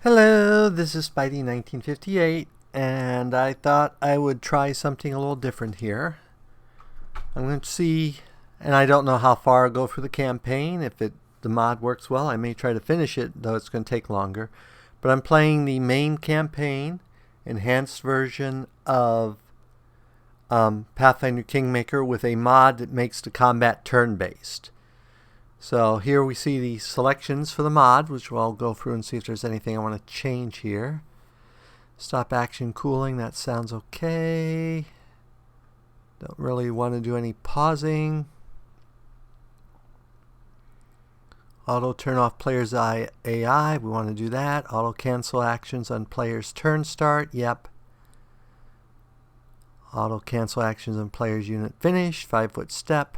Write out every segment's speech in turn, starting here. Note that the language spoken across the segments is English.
Hello, this is Spidey1958, and I thought I would try something a little different here. I'm going to see, and I don't know how far I'll go for the campaign. If the mod works well, I may try to finish it, though it's going to take longer. But I'm playing the main campaign, enhanced version of Pathfinder Kingmaker with a mod that makes the combat turn-based. So here we see the selections for the mod, which I'll go through and see if there's anything I want to change here. Stop action cooling, that sounds okay. Don't really want to do any pausing. Auto turn off player's AI, we want to do that. Auto cancel actions on player's turn start, yep. Auto cancel actions on player's unit finish, 5-foot step.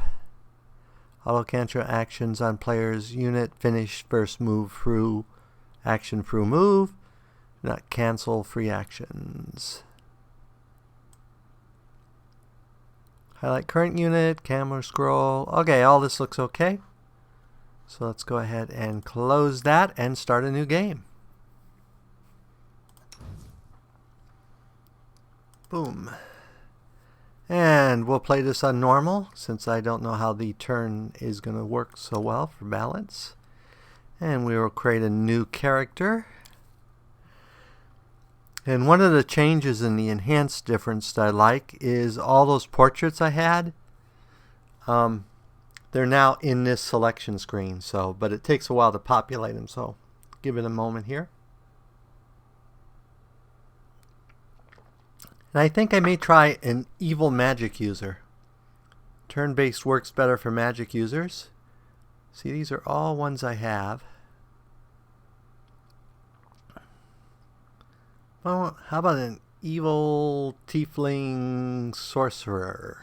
Auto cancel actions on player's unit finish first move through action through move. Not cancel free actions. Highlight current unit, camera scroll. Okay, all this looks okay. So let's go ahead and close that and start a new game. Boom. And we'll play this on normal, since I don't know how the turn is going to work so well for balance. And we will create a new character. And one of the changes in the enhanced difference that I like is all those portraits I had. They're now in this selection screen, but it takes a while to populate them, so give it a moment here. And I think I may try an evil magic user. Turn-based works better for magic users. See, these are all ones I have. Well, how about an evil tiefling sorceress?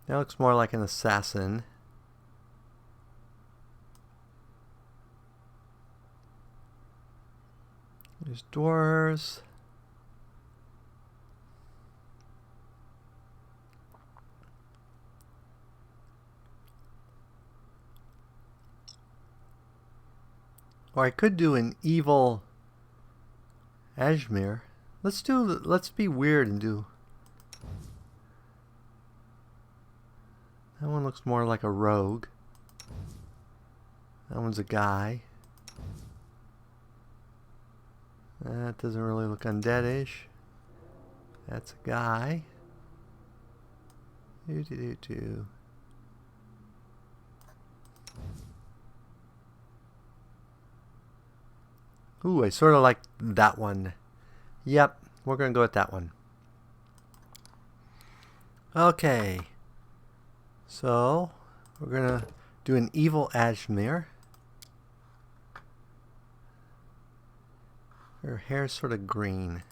That looks more like an assassin. There's dwarves. Or I could do an evil Ashmere. Let's be weird and do. That one looks more like a rogue. That one's a guy. That doesn't really look undeadish. That's a guy. Ooh, I sort of like that one. Yep, we're going to go with that one. Okay. So, we're going to do an evil Ashmere. Her hair's sort of green.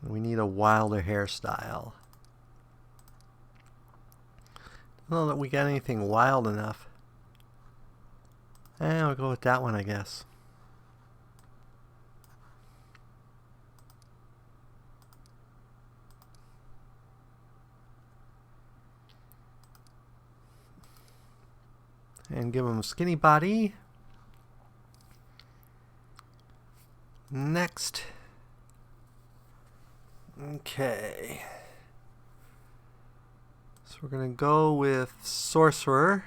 We need a wilder hairstyle. Don't know that we got anything wild enough. We'll go with that one, I guess. And give him a skinny body. Next. Okay. So we're going to go with sorcerer.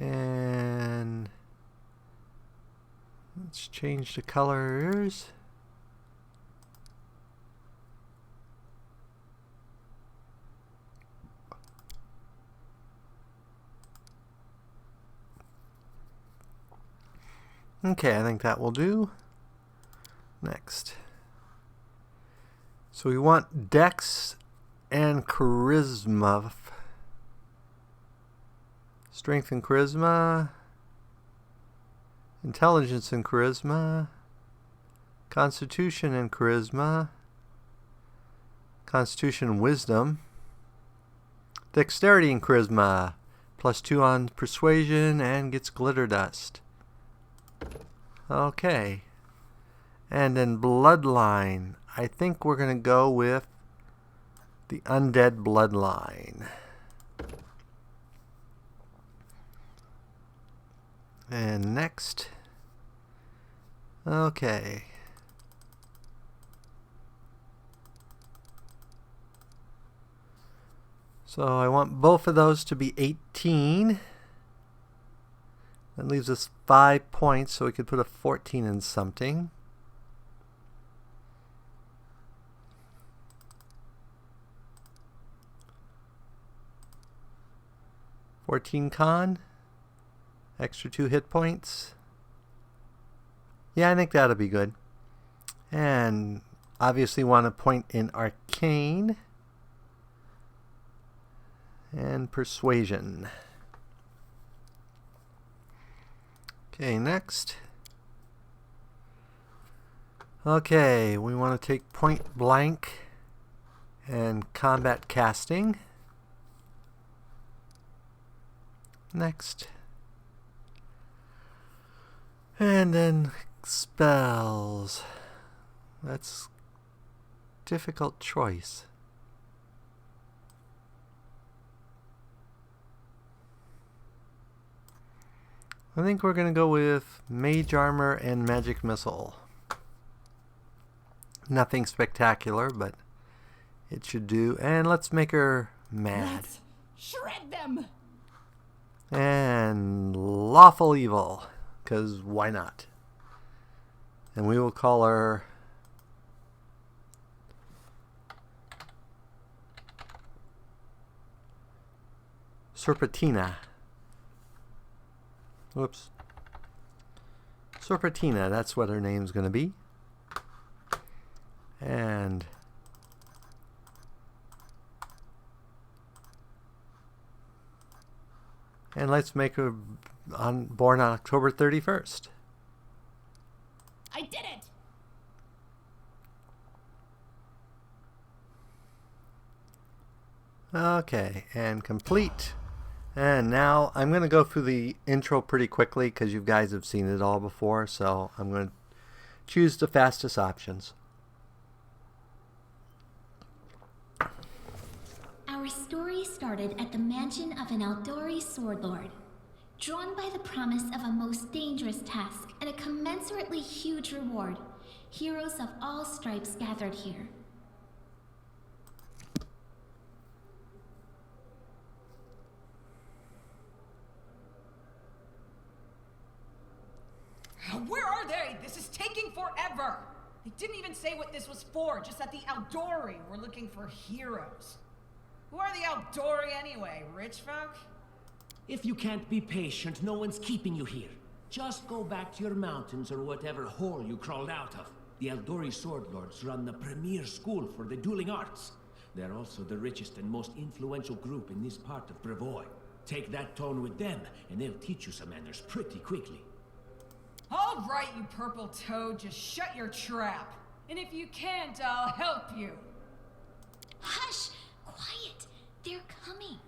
And let's change the colors. Okay, I think that will do. Next. So we want Dex and Charisma. Strength and Charisma. Intelligence and Charisma. Constitution and Charisma. Constitution and Wisdom. Dexterity and Charisma. +2 on Persuasion and gets Glitter Dust. Okay. And then Bloodline. I think we're going to go with the undead bloodline. And next. Okay. So I want both of those to be 18. That leaves us 5 points, so we could put a 14 in something. Con. Extra 2 hit points. Yeah, I think that'll be good. And obviously want a point in arcane. And persuasion. Okay, next. Okay, we want to take point blank and combat casting. Next. And then spells. That's difficult choice. I think we're going to go with Mage Armor and Magic Missile. Nothing spectacular, but it should do. And let's make her mad. Let's shred them! And Lawful Evil, because why not? And we will call her Serpentina. Whoops. Serpentina, that's what her name's going to be. And let's make her born on October 31st. I did it! Okay, and complete. And now I'm going to go through the intro pretty quickly because you guys have seen it all before, so I'm going to choose the fastest options. Our story started at the mansion of an Aldori sword lord. Drawn by the promise of a most dangerous task and a commensurately huge reward, heroes of all stripes gathered here. Where are they? This is taking forever! They didn't even say what this was for, just that the Aldori were looking for heroes. Who are the Aldori anyway? Rich folk? If you can't be patient, no one's keeping you here. Just go back to your mountains or whatever hole you crawled out of. The Aldori Sword Lords run the premier school for the dueling arts. They're also the richest and most influential group in this part of Brevoy. Take that tone with them, and they'll teach you some manners pretty quickly. All right, you purple toad, just shut your trap. And if you can't, I'll help you. Hush! Quiet! They're coming.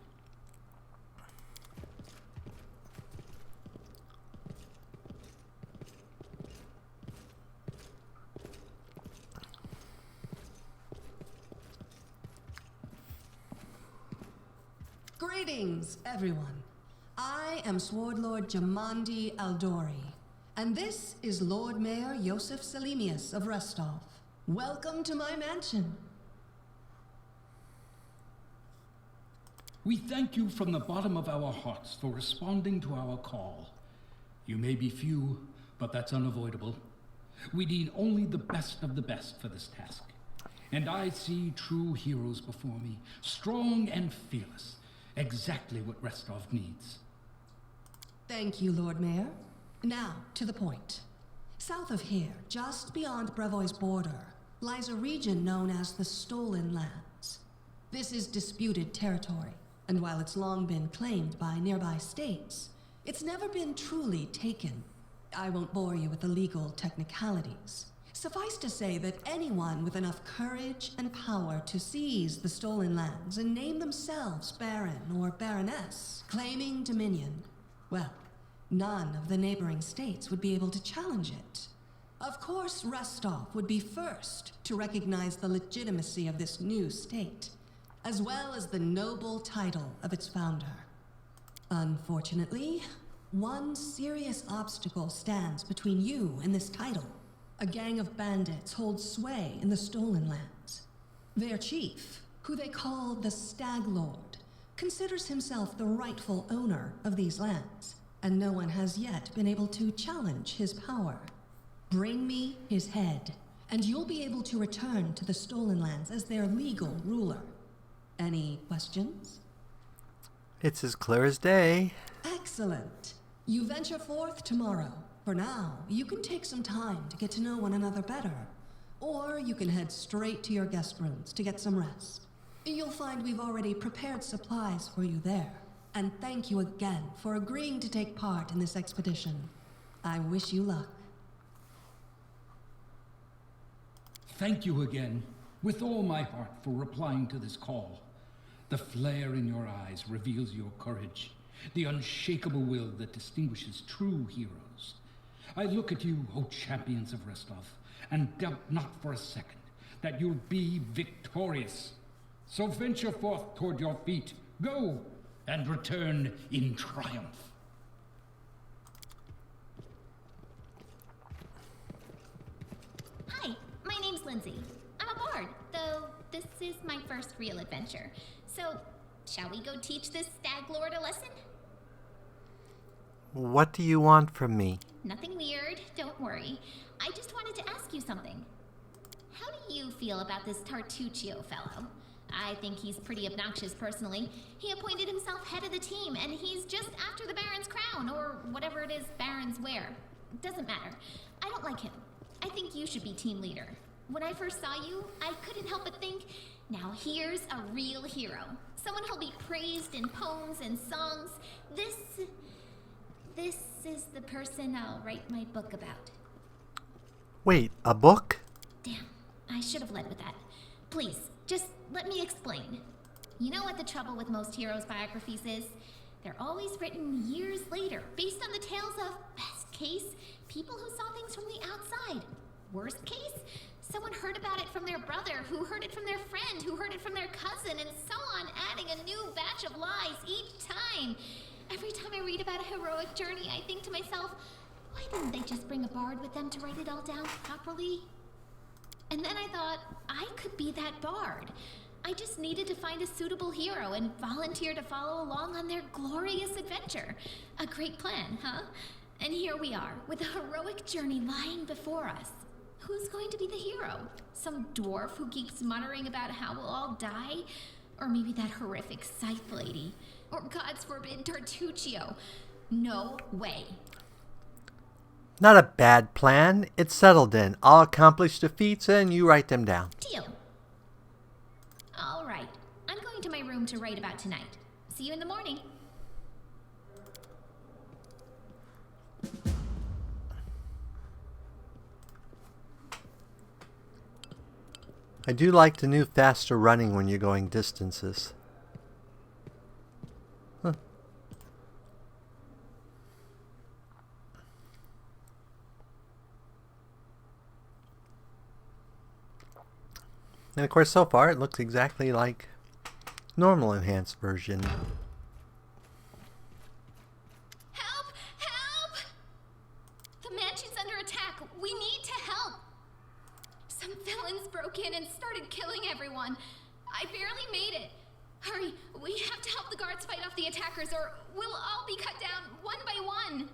Greetings, everyone. I am Sword Lord Jamandi Aldori, and this is Lord Mayor Yosef Selimius of Restov. Welcome to my mansion. We thank you from the bottom of our hearts for responding to our call. You may be few, but that's unavoidable. We need only the best of the best for this task. And I see true heroes before me, strong and fearless, exactly what Restov needs. Thank you, Lord Mayor. Now, to the point. South of here, just beyond Brevoy's border, lies a region known as the Stolen Lands. This is disputed territory, and while it's long been claimed by nearby states, it's never been truly taken. I won't bore you with the legal technicalities. Suffice to say that anyone with enough courage and power to seize the Stolen Lands and name themselves Baron or Baroness, claiming dominion, well, none of the neighboring states would be able to challenge it. Of course, Rostov would be first to recognize the legitimacy of this new state, as well as the noble title of its founder. Unfortunately, one serious obstacle stands between you and this title. A gang of bandits holds sway in the Stolen Lands. Their chief, who they call the Stag Lord, considers himself the rightful owner of these lands, and no one has yet been able to challenge his power. Bring me his head, and you'll be able to return to the Stolen Lands as their legal ruler. Any questions? It's as clear as day. Excellent. You venture forth tomorrow. For now, you can take some time to get to know one another better. Or you can head straight to your guest rooms to get some rest. You'll find we've already prepared supplies for you there. And thank you again for agreeing to take part in this expedition. I wish you luck. Thank you again, with all my heart, for replying to this call. The flare in your eyes reveals your courage, the unshakable will that distinguishes true heroes. I look at you, O champions of Rostov, and doubt not for a second that you'll be victorious. So venture forth toward your feet, go, and return in triumph. Hi, my name's Lindsay. I'm a bard, though this is my first real adventure. So, shall we go teach this Stag Lord a lesson? What do you want from me? Nothing weird, don't worry. I just wanted to ask you something. How do you feel about this Tartuccio fellow? I think he's pretty obnoxious personally. He appointed himself head of the team, and he's just after the Baron's crown, or whatever it is Barons wear. Doesn't matter. I don't like him. I think you should be team leader. When I first saw you, I couldn't help but think, now here's a real hero. Someone who'll be praised in poems and songs. This is the person I'll write my book about. Wait, a book? Damn, I should have led with that. Please, just let me explain. You know what the trouble with most heroes' biographies is? They're always written years later, based on the tales of, best case, people who saw things from the outside. Worst case, someone heard about it from their brother, who heard it from their friend, who heard it from their cousin, and so on, adding a new batch of lies each time. Every time I read about a heroic journey, I think to myself, why didn't they just bring a bard with them to write it all down properly? And then I thought, I could be that bard. I just needed to find a suitable hero and volunteer to follow along on their glorious adventure. A great plan, huh? And here we are, with a heroic journey lying before us. Who's going to be the hero? Some dwarf who keeps muttering about how we'll all die? Or maybe that horrific scythe lady? Or, God's forbid, Tartuccio? No way. Not a bad plan. It's settled then. I'll accomplish the feats and you write them down. Deal. All right. I'm going to my room to write about tonight. See you in the morning. I do like the new faster running when you're going distances. Huh. And of course, so far it looks exactly like normal enhanced version. Help! Help! The mansion's under attack. We need to help. Some villains broke in and started killing everyone. I barely made it. Hurry, we have to help the guards fight off the attackers or we'll all be cut down one by one.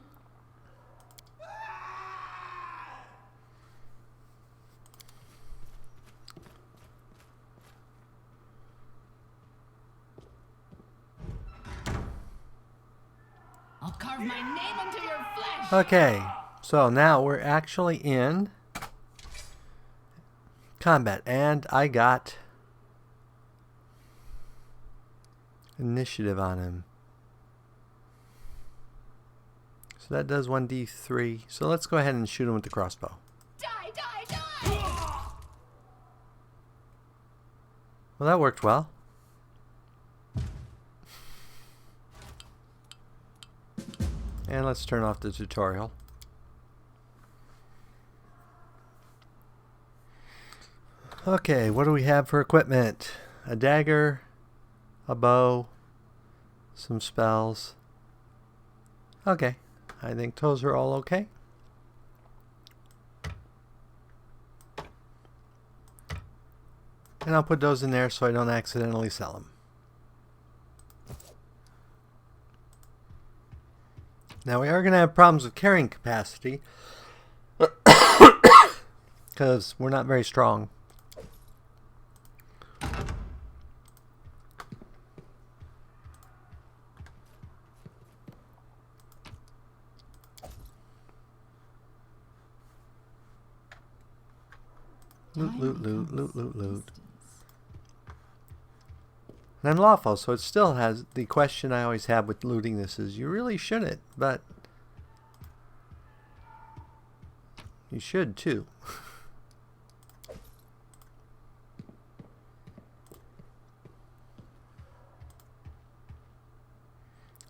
I'll carve my name into your flesh! Okay, so now we're actually in combat, and I got initiative on him. So that does 1d3. So let's go ahead and shoot him with the crossbow. Die, die, die! Well, that worked well. And let's turn off the tutorial. Okay, what do we have for equipment? A dagger, a bow, some spells. Okay, I think those are all okay. And I'll put those in there so I don't accidentally sell them. Now we are going to have problems with carrying capacity because we're not very strong. Loot, loot, loot, loot, loot, loot. And I'm lawful, so it still has the question I always have with looting this is you really shouldn't, but you should too.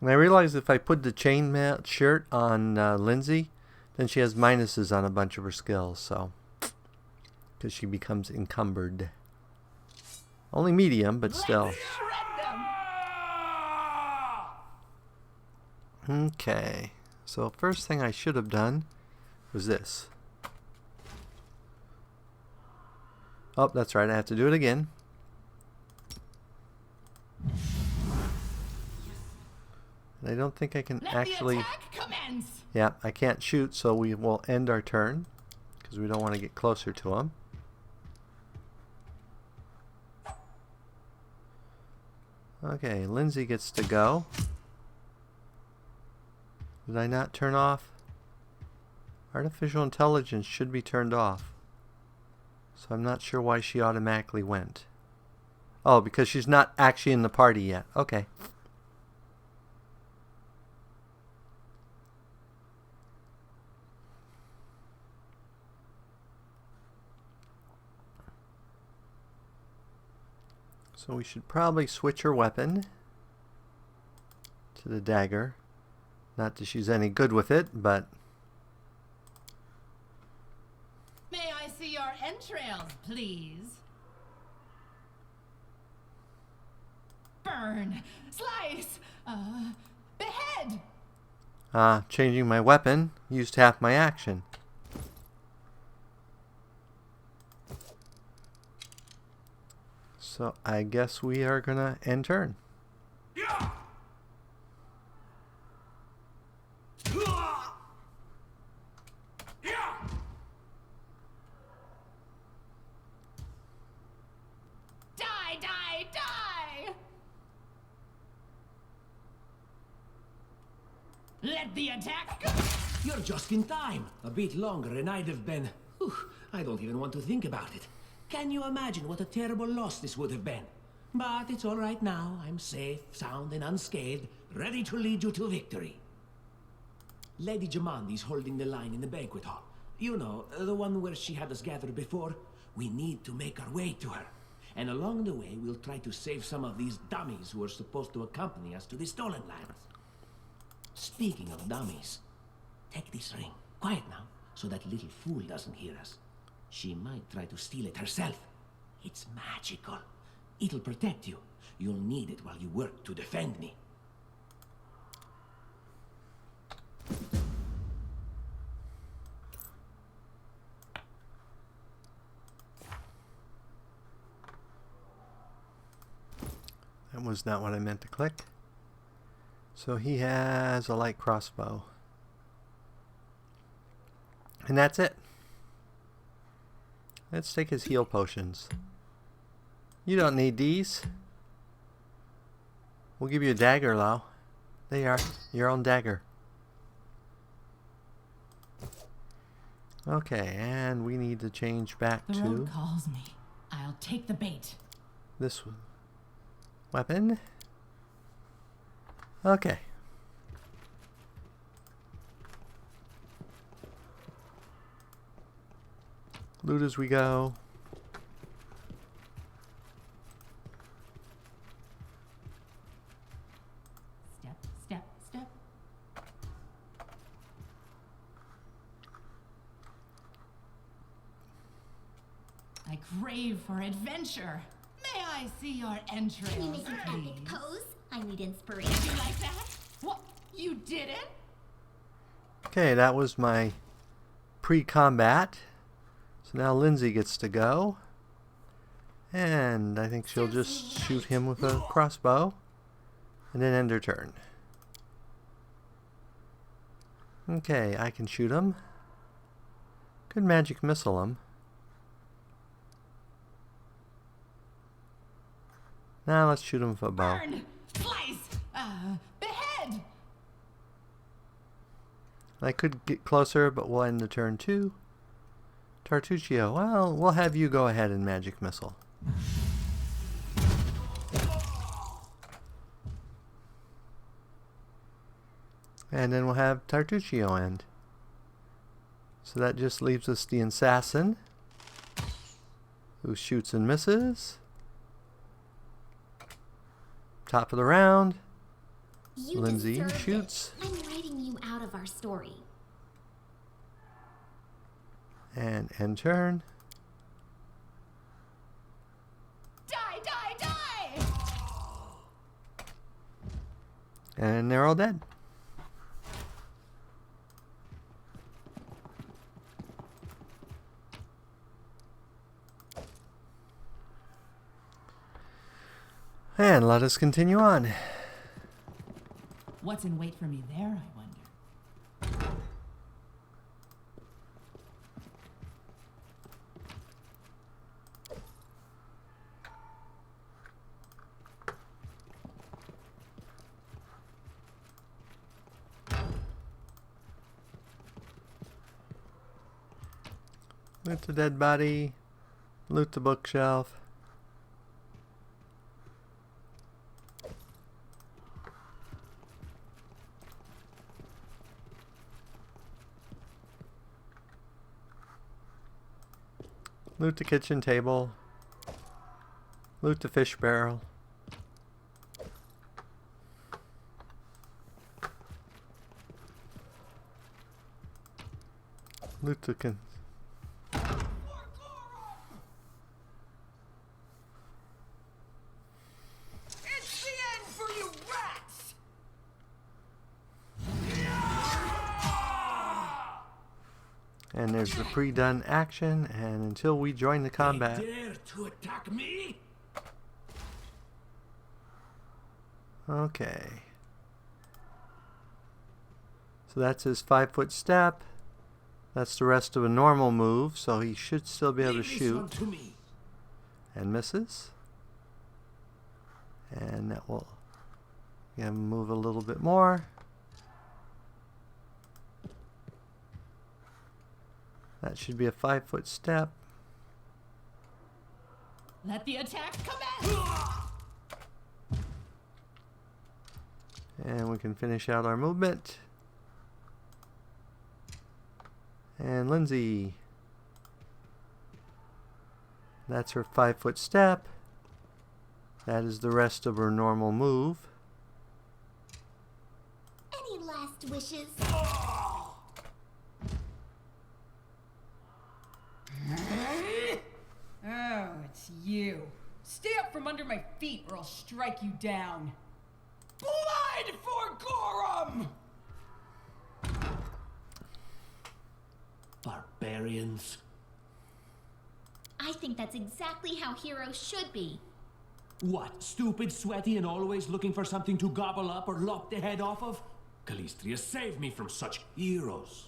And I realized if I put the chainmail shirt on Lindsay, then she has minuses on a bunch of her skills, so because she becomes encumbered. Only medium, but still. Okay, so first thing I should have done was this. Oh, that's right, I have to do it again. And I don't think I can actually... Let the attack commence! Yeah, I can't shoot, so we will end our turn because we don't want to get closer to him. Okay, Lindsay gets to go. Did I not turn off? Artificial intelligence should be turned off. So I'm not sure why she automatically went. Oh, because she's not actually in the party yet. Okay. So we should probably switch her weapon to the dagger. Not that she's any good with it, but... May I see your entrails, please? Burn! Slice! Behead! Changing my weapon used half my action. So I guess we are gonna end turn. Die, die, die! Let the attack go! You're just in time. A bit longer and I'd have been... Whew, I don't even want to think about it. Can you imagine what a terrible loss this would have been? But it's all right now. I'm safe, sound, and unscathed, ready to lead you to victory. Lady Jamandi's holding the line in the banquet hall. You know, the one where she had us gathered before. We need to make our way to her. And along the way, we'll try to save some of these dummies who are supposed to accompany us to the Stolen Lands. Speaking of dummies, take this ring. Quiet now, so that little fool doesn't hear us. She might try to steal it herself. It's magical. It'll protect you. You'll need it while you work to defend me. That was not what I meant to click. So he has a light crossbow. And that's it. Let's take his heal potions. You don't need these. We'll give you a dagger, Lau. There you are. Your own dagger. Okay, and we need to change back The to road calls me. I'll take the bait. this weapon. Okay. Loot as we go. Step, step, step. I crave for adventure. May I see your entrails, Can you make an please? epic pose? I need inspiration. You like that? What? You did it? Okay, that was my pre-combat. So now Lindsay gets to go. And I think she'll just shoot him with a crossbow. And then end her turn. Okay, I can shoot him. Could magic missile him. Now let's shoot him with a bow. Burn! Slice! Behead! I could get closer, but we'll end the turn too. Tartuccio, well, we'll have you go ahead and magic missile. And then we'll have Tartuccio end. So that just leaves us the assassin, who shoots and misses. Top of the round, You Lindsay deserved shoots. it. I'm writing you out of our story. And end turn. Die, die, die! And they're all dead. And let us continue on. What's in wait for me there, I wonder? Loot the dead body. Loot the bookshelf. Loot the kitchen table. Loot the fish barrel. Loot the It's the end for you rats! And there's the pre-done action, and until we join the combat. They dare to attack me? Okay. So that's his 5-foot step. That's the rest of a normal move, so he should still be able to Leave this one shoot. to me. And misses. And that will get him move a little bit more. That should be a 5-foot step. Let the attack commence! And we can finish out our movement. And Lindsay. That's her 5-foot step. That is the rest of her normal move. Any last wishes? Oh, it's you. Stay up from under my feet or I'll strike you down. Blood for Gorum! Barbarians. I think that's exactly how heroes should be. What, stupid, sweaty, and always looking for something to gobble up or lop the head off of? Calistria, save me from such heroes.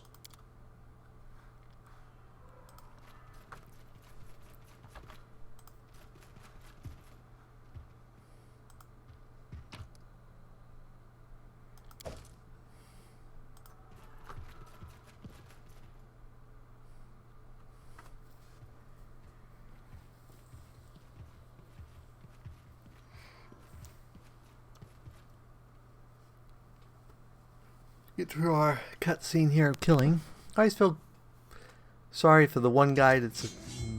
Get through our cutscene here of killing. I always feel sorry for the one guy that's a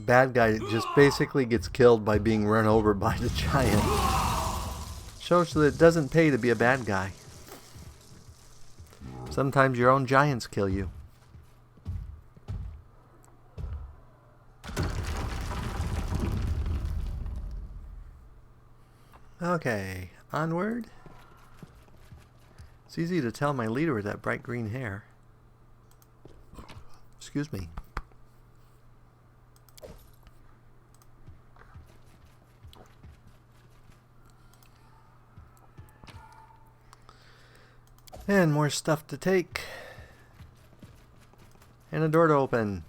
bad guy that just basically gets killed by being run over by the giant. Shows that it doesn't pay to be a bad guy. Sometimes your own giants kill you. Okay, onward. It's easy to tell my leader with that bright green hair. Excuse me. And more stuff to take. And a door to open.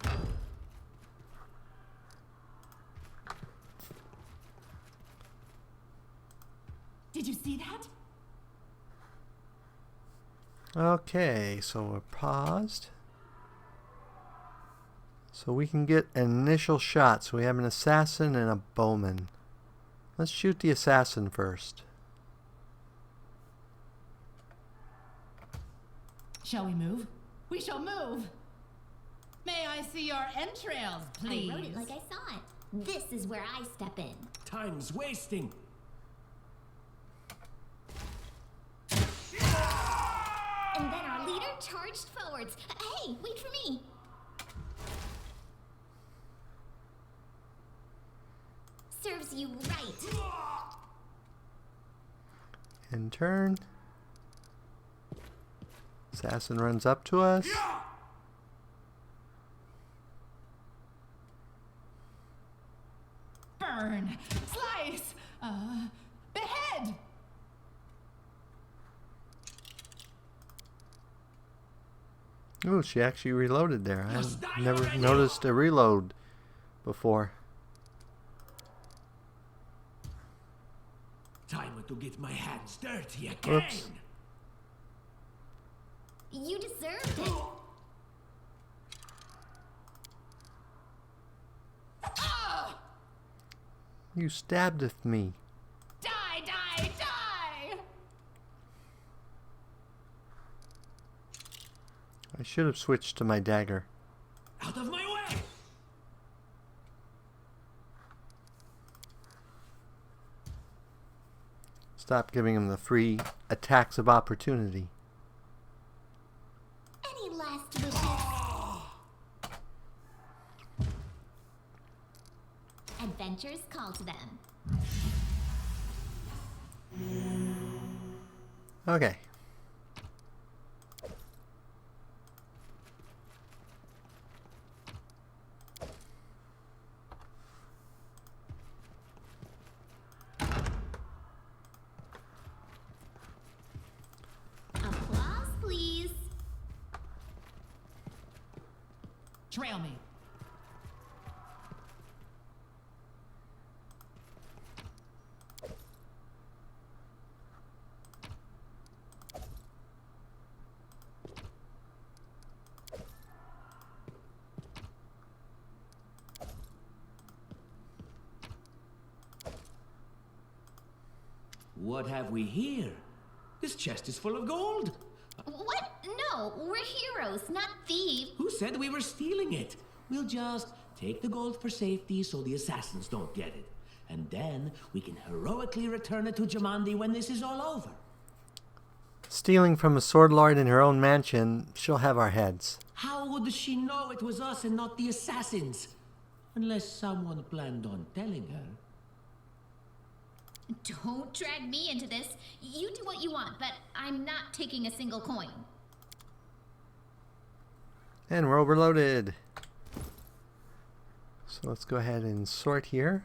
Did you see that? Okay, so we're paused. So we can get an initial shot. So we have an assassin and a bowman. Let's shoot the assassin first. Shall we move? We shall move! May I see your entrails, please? I wrote it like I saw it. This is where I step in. Time's wasting. And then our leader charged forwards. Hey, wait for me. Serves you right. In turn. Assassin runs up to us. Burn! Slice! Behead! Ooh, she actually reloaded there. Must die I've never already. noticed a reload before. Time to get my hands dirty again. Oops. You deserved it. You stabbed at me. Die, die, die! I should have switched to my dagger. Out of my way! Stop giving him the free attacks of opportunity. Any last wishes? Adventures call to them. Okay. Applause, please. Trail me. What have we here? This chest is full of gold. What? No, we're heroes, not thieves. Who said we were stealing it? We'll just take the gold for safety so the assassins don't get it. And then we can heroically return it to Jamandi when this is all over. Stealing from a sword lord in her own mansion, she'll have our heads. How would she know it was us and not the assassins? Unless someone planned on telling her. Don't drag me into this. You do what you want, but I'm not taking a single coin. And we're overloaded. So let's go ahead and sort here.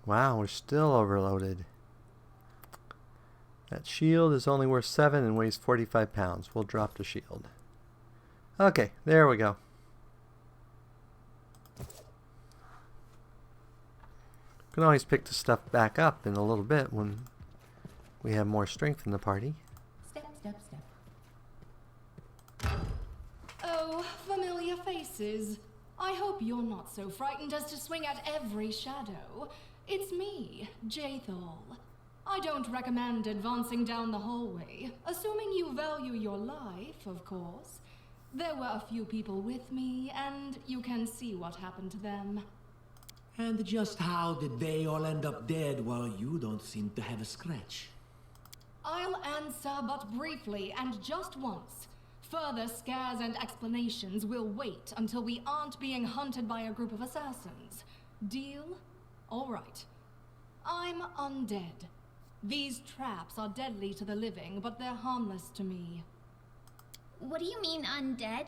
Wow, we're still overloaded. That shield is only worth 7 and weighs 45 pounds. We'll drop the shield. Okay, there we go. Can always pick the stuff back up in a little bit when we have more strength in the party. Step, step, step. Oh, familiar faces. I hope you're not so frightened as to swing at every shadow. It's me, Jathal. I don't recommend advancing down the hallway, assuming you value your life, of course. There were a few people with me, and you can see what happened to them. And just how did they all end up dead while you don't seem to have a scratch? I'll answer but briefly and just once. Further scares and explanations will wait until we aren't being hunted by a group of assassins. Deal? All right. I'm undead. These traps are deadly to the living, but they're harmless to me. What do you mean, undead?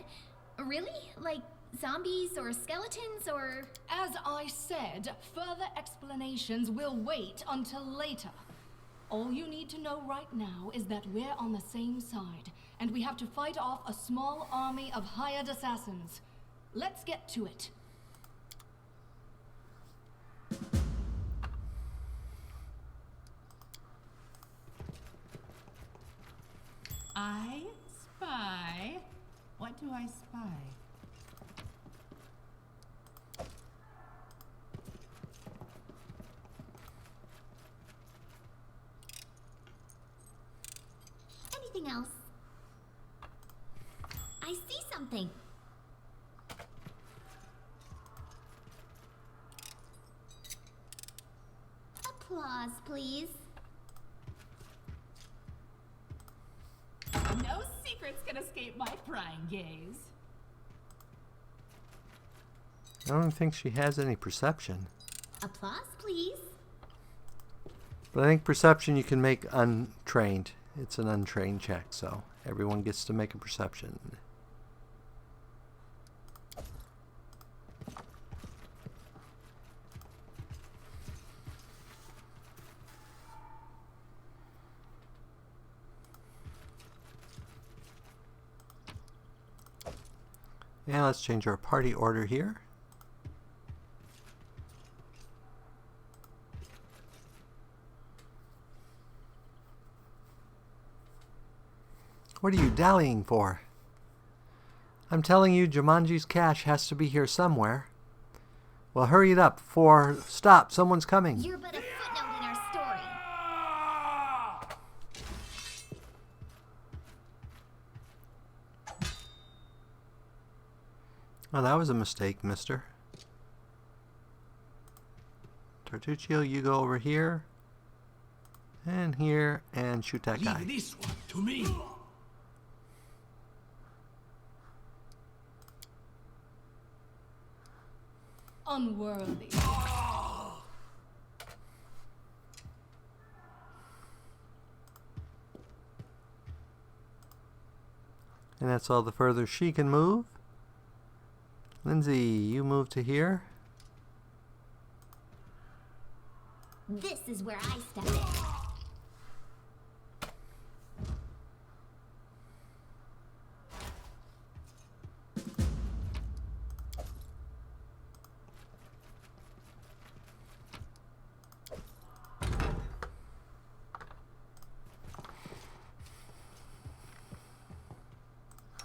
Really? Like zombies or skeletons or... As I said, further explanations will wait until later. All you need to know right now is that we're on the same side, and we have to fight off a small army of hired assassins. Let's get to it. I spy. What do I spy? Anything else? I see something. Applause, please. No secrets can escape my prying gaze. I don't think she has any perception. Applause, please. But I think perception you can make untrained. It's an untrained check, so everyone gets to make a perception. Now let's change our party order here. What are you dallying for? I'm telling you, Jumanji's cache has to be here somewhere. Well, hurry it up, for stop, someone's coming. You're but a footnote in our story. Oh, that was a mistake, mister. Tartuccio, you go over here. And here, and shoot that guy. Leave this one to me. Unworthy. And that's all the further she can move. Lindsay, you move to here. This is where I step in.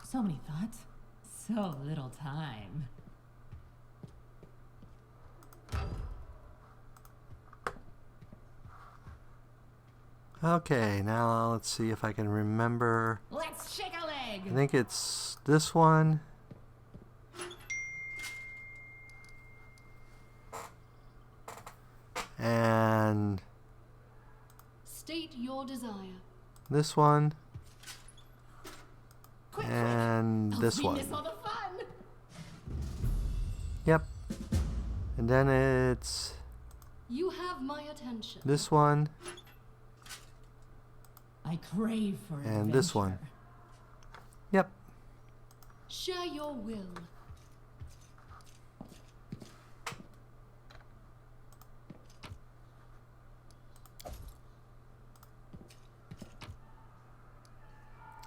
So many thoughts, so little time. Okay, now let's see if I can remember. Let's shake a leg. I think it's this one. And State your desire. this one. Quick, And quick. this I'll one. miss all the fun. Yep. And then it's You have my attention. this one I crave for and this one. adventure. Yep. Share your will.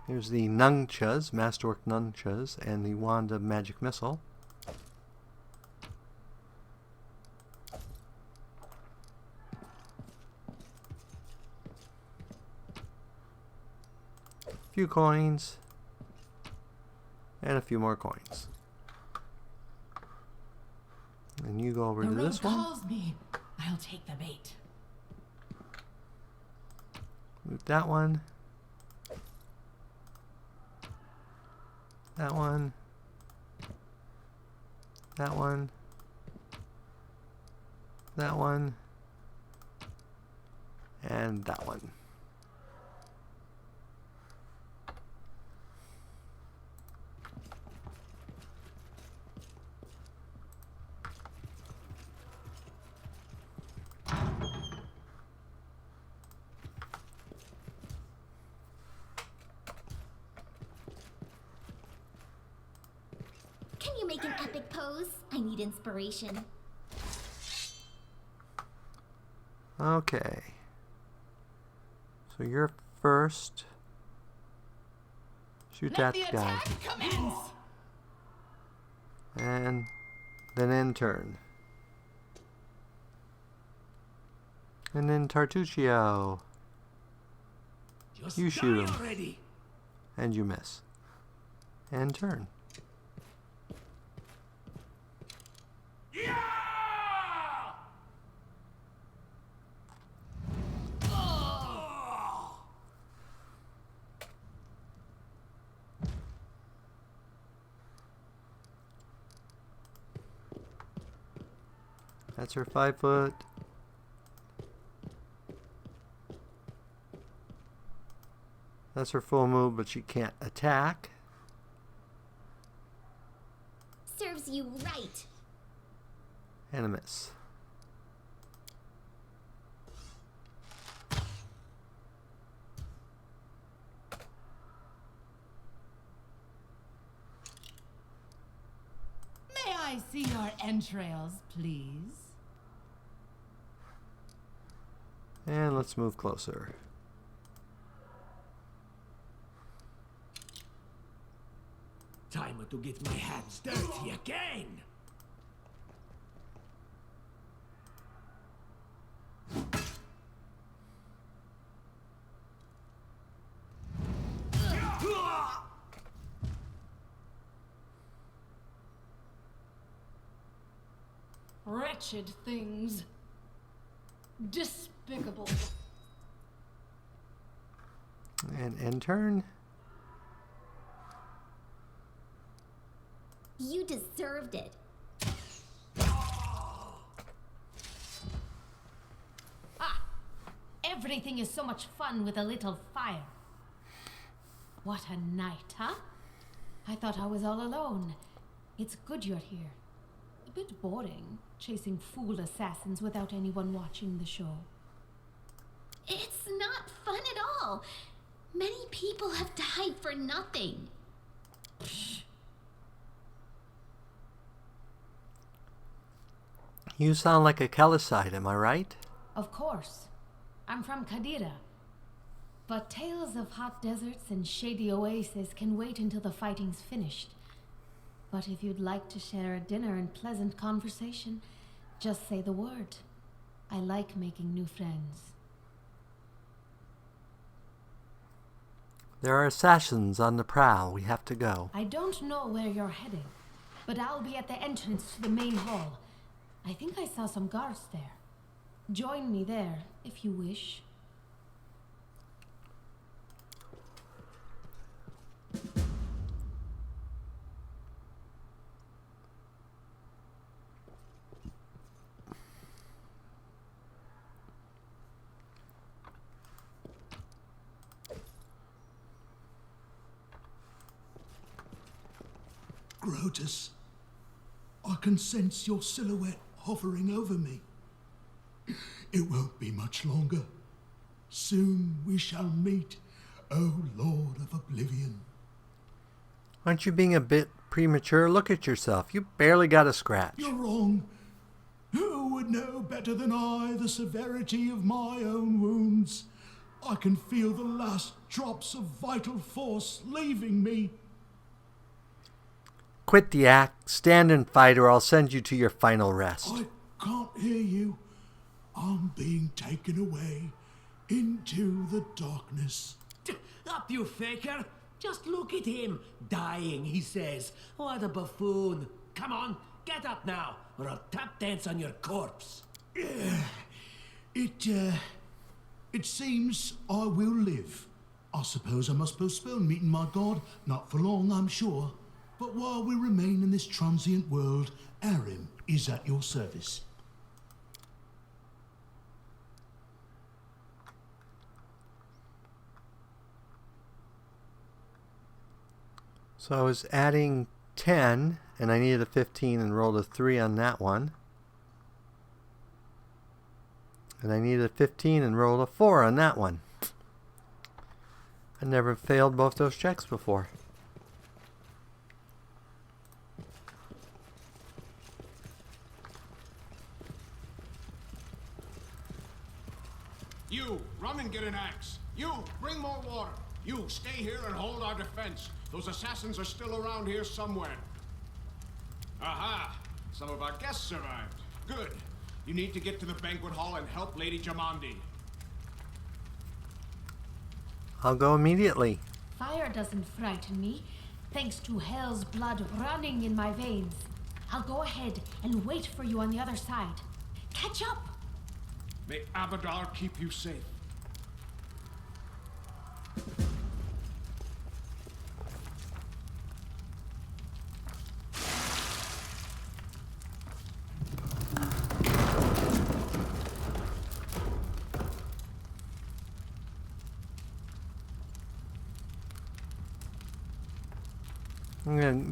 Here's the nunchas, masterwork nunchas, and the wand of magic missile. A few coins, and a few more coins. And you go over The to road this one. calls me. I'll take the bait. Move that one. That one. That one. That one. And that one. Can you make an epic pose? I need inspiration. Okay. So you're first. Shoot Let that the guy. attack commence! And then end turn. And then Tartuccio. Just You shoot die him. already. And you miss. End turn. Yeah! That's her 5 foot. That's her full move, but she can't attack. Serves you right. And a miss. May I see your entrails, please? And let's move closer. Time to get my hands dirty again. Wretched things. Despicable. And end turn. You deserved it. Everything is so much fun with a little fire. What a night, huh? I thought I was all alone. It's good you're here. A bit boring, chasing fool assassins without anyone watching the show. It's not fun at all. Many people have died for nothing. You sound like a Kellicite, am I right? Of course. I'm from Kadira. But tales of hot deserts and shady oases can wait until the fighting's finished. But if you'd like to share a dinner and pleasant conversation, just say the word. I like making new friends. There are assassins on the prowl. We have to go. I don't know where you're heading, but I'll be at the entrance to the main hall. I think I saw some guards there. Join me there, if you wish. Grotus, I can sense your silhouette hovering over me. It won't be much longer. Soon we shall meet, O Lord of Oblivion. Aren't you being a bit premature? Look at yourself. You barely got a scratch. You're wrong. Who would know better than I the severity of my own wounds? I can feel the last drops of vital force leaving me. Quit the act, stand and fight, or I'll send you to your final rest. I can't hear you. I'm being taken away into the darkness. Up, you faker! Just look at him. Dying, he says. What a buffoon. Come on, get up now, or I'll tap dance on your corpse. It seems I will live. I suppose I must postpone meeting my god. Not for long, I'm sure. But while we remain in this transient world, Arim is at your service. So I was adding 10, and I needed a 15 and rolled a 3 on that one. And I needed a 15 and rolled a 4 on that one. I never failed both those checks before. You, run and get an axe. You, bring more water. You, stay here and hold our defense. Those assassins are still around here somewhere. Aha! Some of our guests arrived. Good. You need to get to the banquet hall and help Lady Jamandi. I'll go immediately. Fire doesn't frighten me, thanks to hell's blood running in my veins. I'll go ahead and wait for you on the other side. Catch up! May Abadar keep you safe.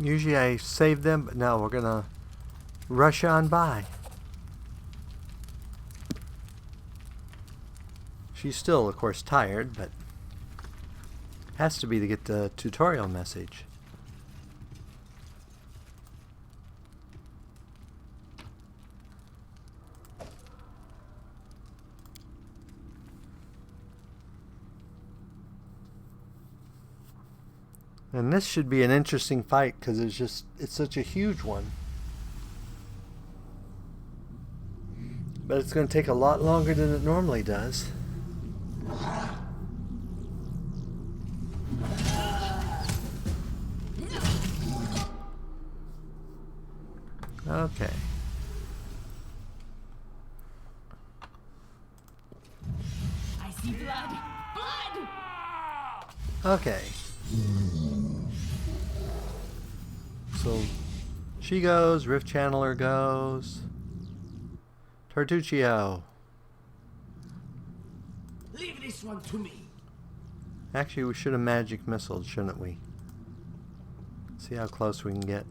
Usually I save them, but no, we're gonna rush on by. She's still, of course, tired, but has to be to get the tutorial message. And this should be an interesting fight because it's such a huge one. But it's going to take a lot longer than it normally does. Okay. I see blood. Blood! Okay. So she goes, Rift Channeler goes. Tartuccio. Leave this one to me. Actually, we should have magic missiled, shouldn't we? See how close we can get.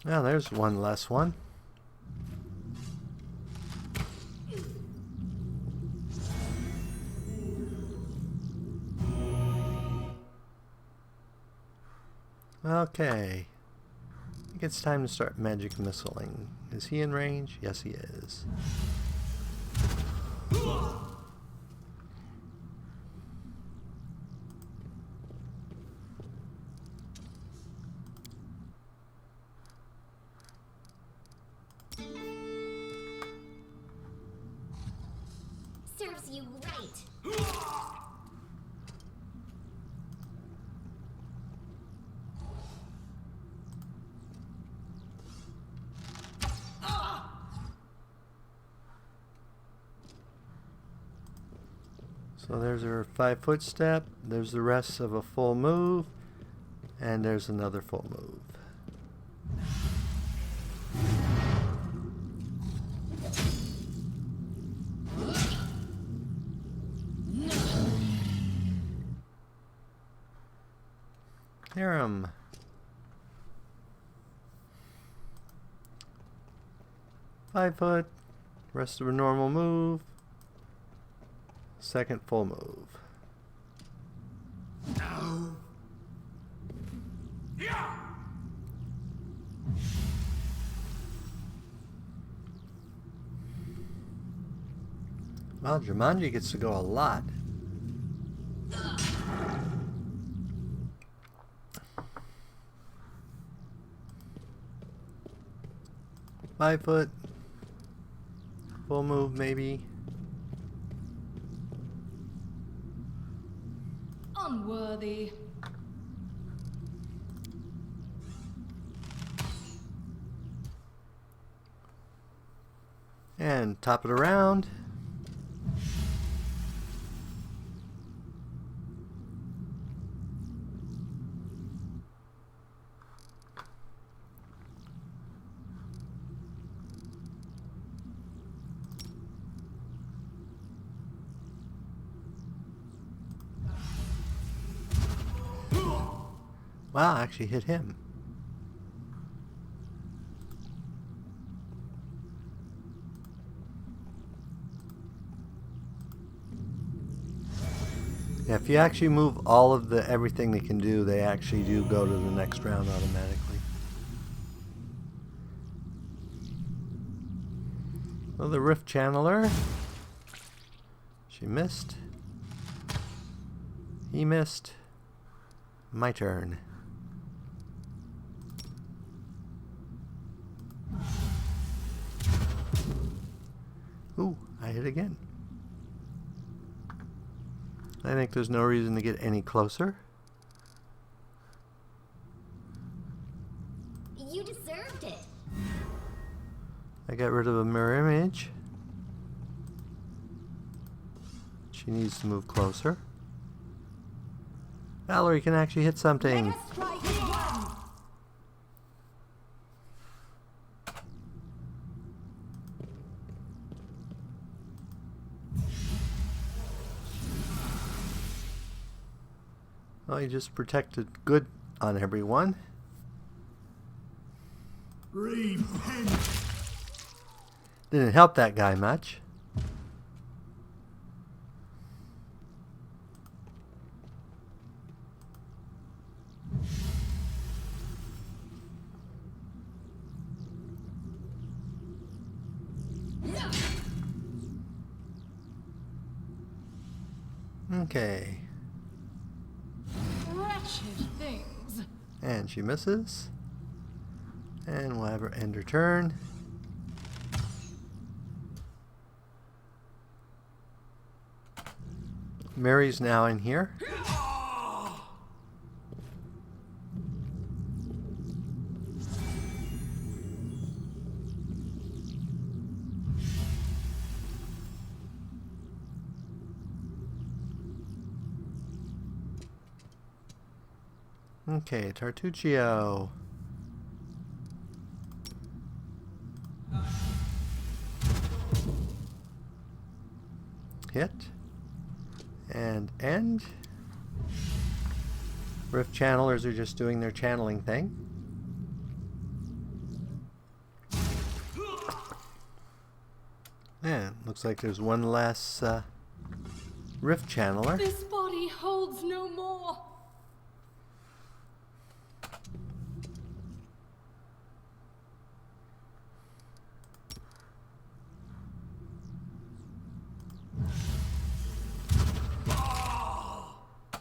Well, there's one less one. Okay. I think it's time to start magic missiling. Is he in range? Yes, he is. Serves you right. So there's her 5-foot step, there's the rest of a full move, and there's another full move. Harem. Five foot, rest of a normal move. Second full move. No. Yeah. Well, Jumanji gets to go a lot. Five foot. Full move, maybe. Unworthy. And top it around. Wow, I actually hit him. Yeah, if you actually move all of the everything they can do, they actually do go to the next round automatically. Well, the Rift Channeler. She missed. He missed. My turn. Ooh, I hit again. I think there's no reason to get any closer. You deserved it. I got rid of a mirror image. She needs to move closer. Valerie can actually hit something. Well, you just protected good on everyone. Repent. Didn't help that guy much. Okay. Wretched things. And she misses. And we'll have her end her turn. Mary's now in here. Okay, Tartuccio. Hit. And end. Rift Channelers are just doing their channeling thing. And looks like there's one less Rift Channeler. This body holds no more.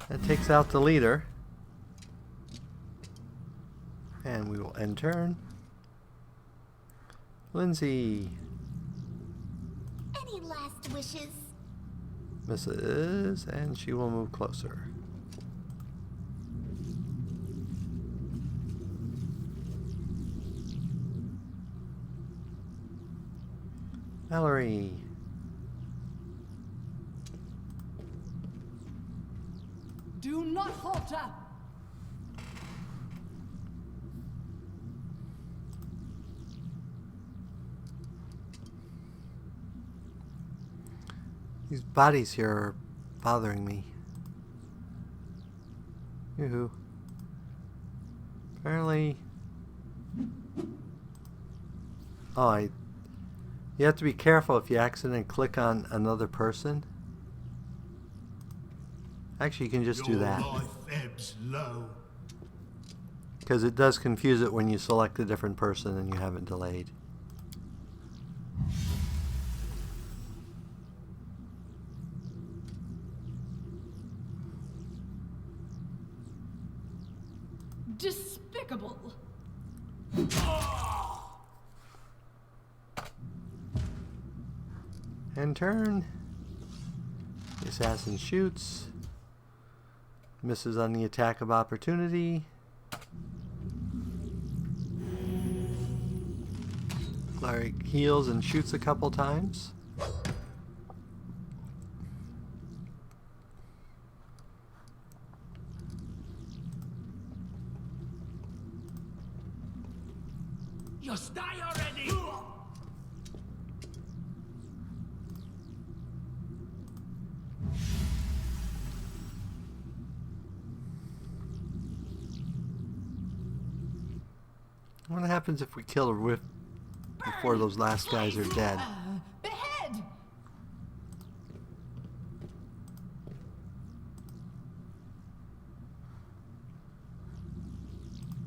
That takes out the leader. And we will end turn. Lindsay. Any last wishes? Misses, and she will move closer. Valerie. Do not falter. These bodies here are bothering me. Yoo-hoo. Apparently... Oh, you have to be careful if you accidentally click on another person. Actually, you can just do that. Your life ebbs low. Because it does confuse it when you select a different person and you haven't delayed. Despicable. End turn. The assassin shoots. Misses on the attack of opportunity. Cleric heals and shoots a couple times. Just die already! What happens if we kill a Rift before those last guys are dead? Behead!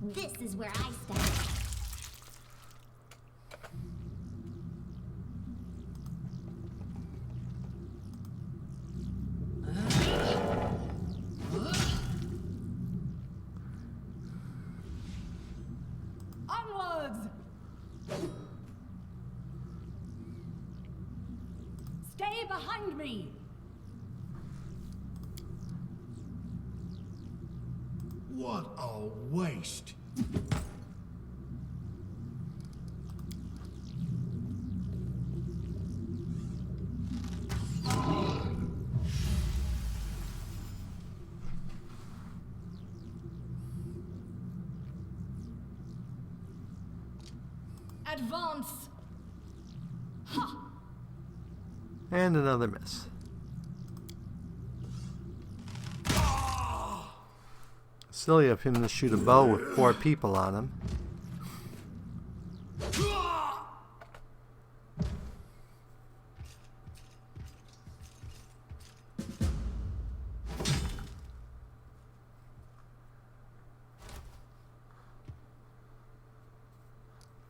This is where I stand. Onwards! Stay behind me! What a waste. Advance! Ha! And another miss. Silly of him to shoot a bow with 4 people on him.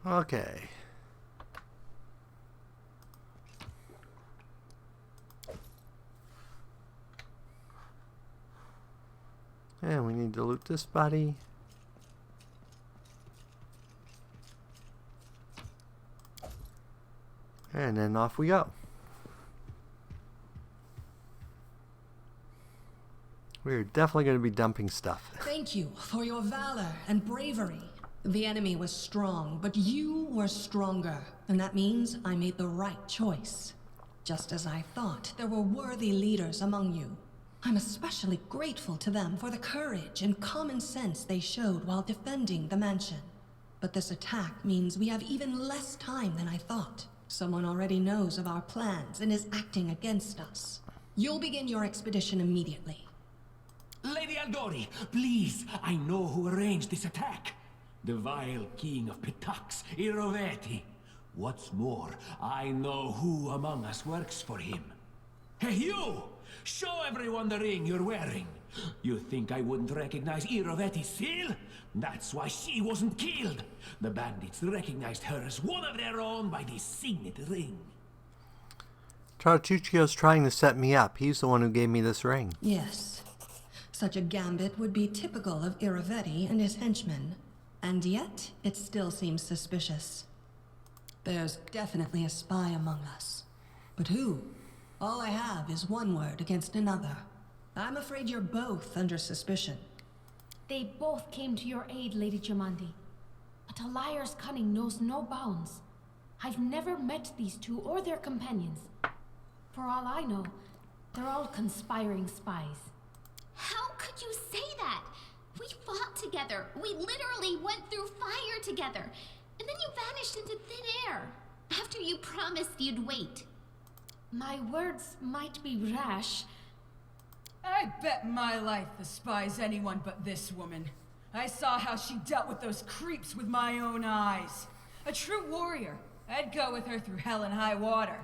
Okay. And we need to loot this body. And then off we go. We're definitely going to be dumping stuff. Thank you for your valor and bravery. The enemy was strong, but you were stronger. And that means I made the right choice. Just as I thought, there were worthy leaders among you. I'm especially grateful to them for the courage and common sense they showed while defending the mansion. But this attack means we have even less time than I thought. Someone already knows of our plans and is acting against us. You'll begin your expedition immediately. Lady Aldori, please, I know who arranged this attack. The vile king of Pitax, Iroveti. What's more, I know who among us works for him. Hey, you! Show everyone the ring you're wearing. You think I wouldn't recognize Iroveti's seal? That's why she wasn't killed. The bandits recognized her as one of their own by this signet ring. Tartuccio's trying to set me up. He's the one who gave me this ring. Yes. Such a gambit would be typical of Iroveti and his henchmen. And yet, it still seems suspicious. There's definitely a spy among us. But who? All I have is one word against another. I'm afraid you're both under suspicion. They both came to your aid, Lady Jamandi. But a liar's cunning knows no bounds. I've never met these two or their companions. For all I know, they're all conspiring spies. How could you say that? We fought together. We literally went through fire together. And then you vanished into thin air. After you promised you'd wait. My words might be rash. I bet my life the spies anyone but this woman. I saw how she dealt with those creeps with my own eyes. A true warrior. I'd go with her through hell and high water.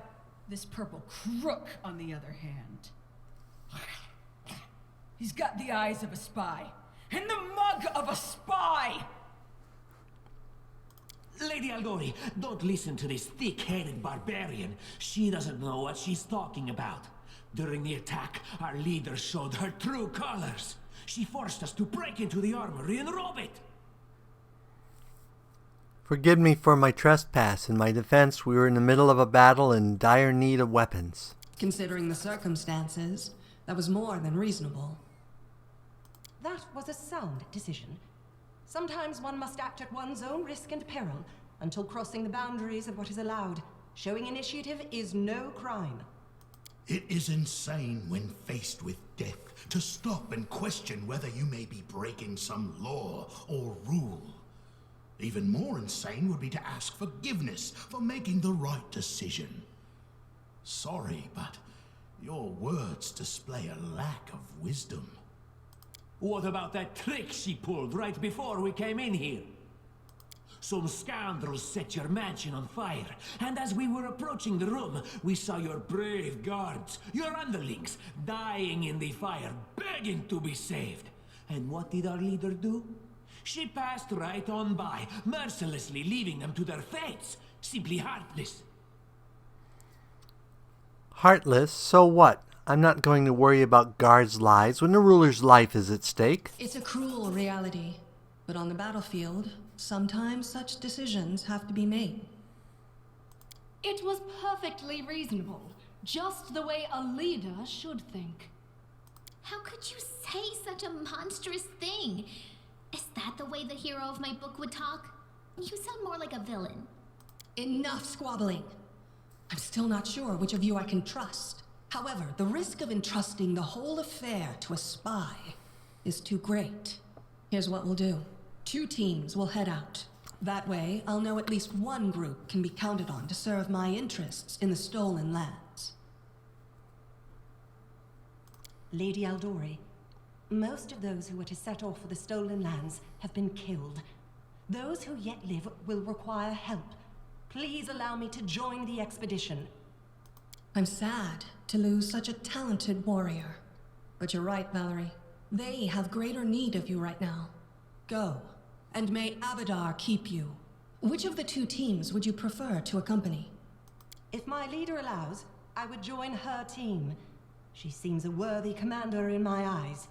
This purple crook, on the other hand. He's got the eyes of a spy. And the mug of a spy! Lady Aldori, don't listen to this thick-headed barbarian. She doesn't know what she's talking about. During the attack, our leader showed her true colors. She forced us to break into the armory and rob it. Forgive me for my trespass. In my defense, we were in the middle of a battle in dire need of weapons. Considering the circumstances, that was more than reasonable. That was a sound decision. Sometimes one must act at one's own risk and peril, until crossing the boundaries of what is allowed. Showing initiative is no crime. It is insane when faced with death to stop and question whether you may be breaking some law or rule. Even more insane would be to ask forgiveness for making the right decision. Sorry, but your words display a lack of wisdom. What about that trick she pulled right before we came in here? Some scoundrels set your mansion on fire, and as we were approaching the room, we saw your brave guards, your underlings, dying in the fire, begging to be saved. And what did our leader do? She passed right on by, mercilessly leaving them to their fates. Simply heartless. Heartless? So what? I'm not going to worry about guards' lives when the ruler's life is at stake. It's a cruel reality, but on the battlefield, sometimes such decisions have to be made. It was perfectly reasonable, just the way a leader should think. How could you say such a monstrous thing? Is that the way the hero of my book would talk? You sound more like a villain. Enough squabbling. I'm still not sure which of you I can trust. However, the risk of entrusting the whole affair to a spy is too great. Here's what we'll do. 2 teams will head out. That way, I'll know at least one group can be counted on to serve my interests in the stolen lands. Lady Aldori, most of those who were to set off for the stolen lands have been killed. Those who yet live will require help. Please allow me to join the expedition. I'm sad to lose such a talented warrior. But you're right, Valerie. They have greater need of you right now. Go, and may Abadar keep you. Which of the 2 teams would you prefer to accompany? If my leader allows, I would join her team. She seems a worthy commander in my eyes.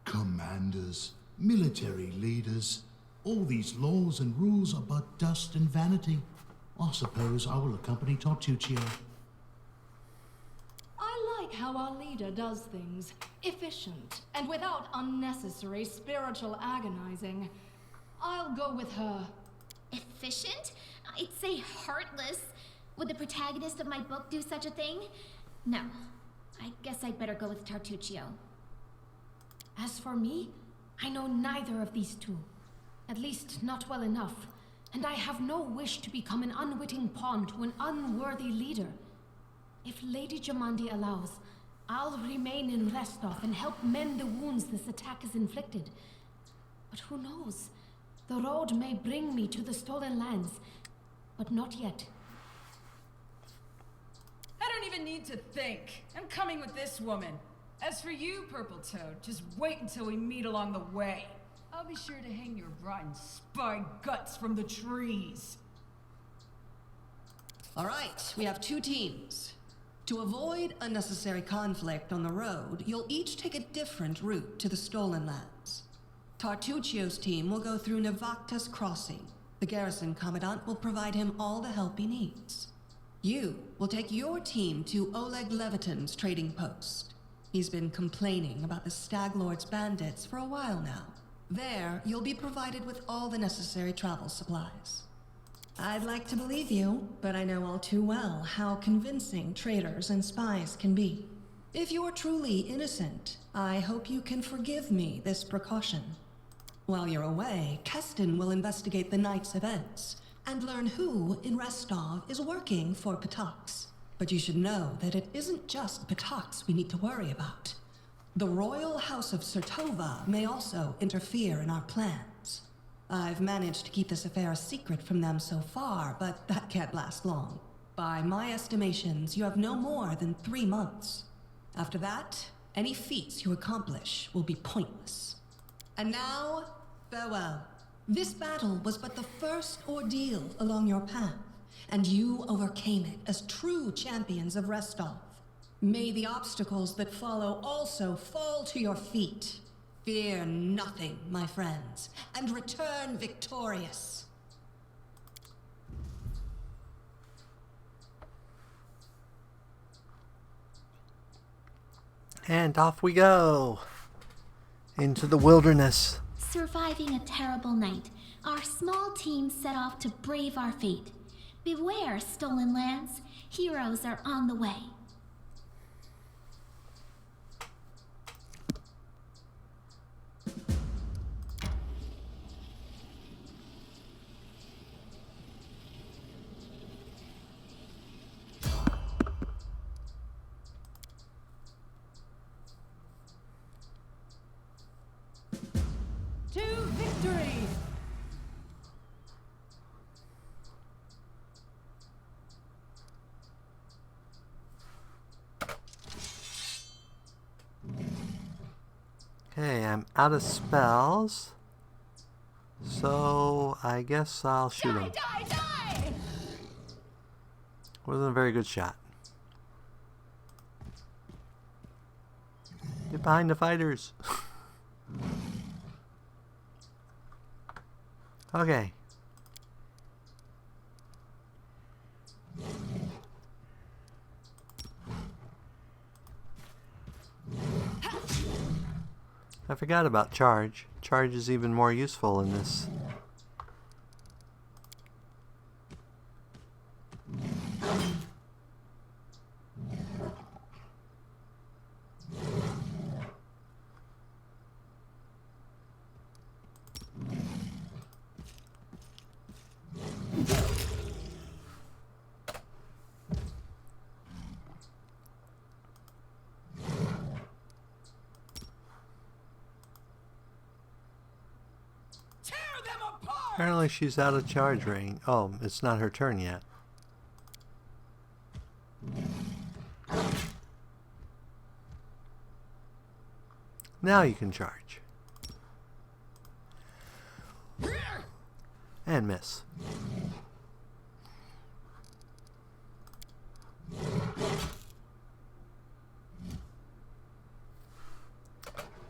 Commanders, military leaders, all these laws and rules are but dust and vanity. I suppose I will accompany Tartuccio. I like how our leader does things. Efficient, and without unnecessary spiritual agonizing. I'll go with her. Efficient? I'd say heartless. Would the protagonist of my book do such a thing? No. I guess I'd better go with Tartuccio. As for me, I know neither of these 2. At least not well enough. And I have no wish to become an unwitting pawn to an unworthy leader. If Lady Jamandi allows, I'll remain in Restov and help mend the wounds this attack has inflicted. But who knows? The road may bring me to the stolen lands, but not yet. I don't even need to think. I'm coming with this woman. As for you, Purple Toad, just wait until we meet along the way. I'll be sure to hang your rotten spy guts from the trees. All right, we have 2 teams. To avoid unnecessary conflict on the road, you'll each take a different route to the stolen lands. Tartuccio's team will go through Navakta's crossing. The garrison commandant will provide him all the help he needs. You will take your team to Oleg Levitin's trading post. He's been complaining about the Stag Lord's bandits for a while now. There, you'll be provided with all the necessary travel supplies. I'd like to believe you, but I know all too well how convincing traitors and spies can be. If you're truly innocent, I hope you can forgive me this precaution. While you're away, Keston will investigate the night's events and learn who in Restov is working for Patox. But you should know that it isn't just Patox we need to worry about. The Royal House of Sertova may also interfere in our plans. I've managed to keep this affair a secret from them so far, but that can't last long. By my estimations, you have no more than 3 months. After that, any feats you accomplish will be pointless. And now, farewell. This battle was but the first ordeal along your path, and you overcame it as true champions of Restov. May the obstacles that follow also fall to your feet. Fear nothing, my friends, and return victorious. And off we go into the wilderness. Surviving a terrible night, our small team set off to brave our fate. Beware, stolen lands. Heroes are on the way. To victory! out of spells. So I guess I'll shoot him. Die, die! Wasn't a very good shot. Get behind the fighters. Okay. I forgot about charge. Charge is even more useful in this. Apparently she's out of charge range. Oh, it's not her turn yet. Now you can charge. And miss.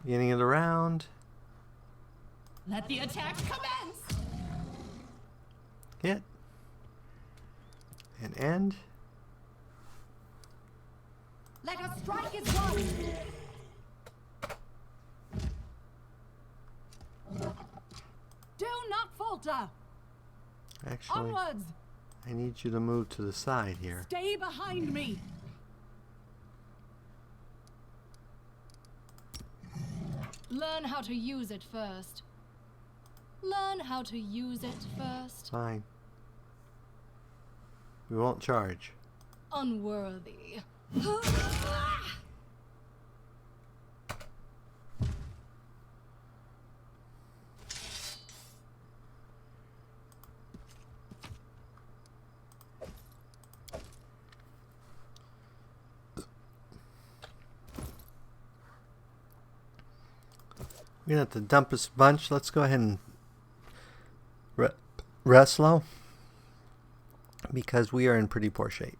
Beginning of the round. Let the attack commence! Hit. And end. Let us strike as one! Do not falter! Actually, Onwards! I need you to move to the side here. Stay behind me! Learn how to use it first. Learn how to use it first. Fine. We won't charge. Unworthy. We're gonna have to dump this bunch. Let's go ahead and rest slow because we are in pretty poor shape.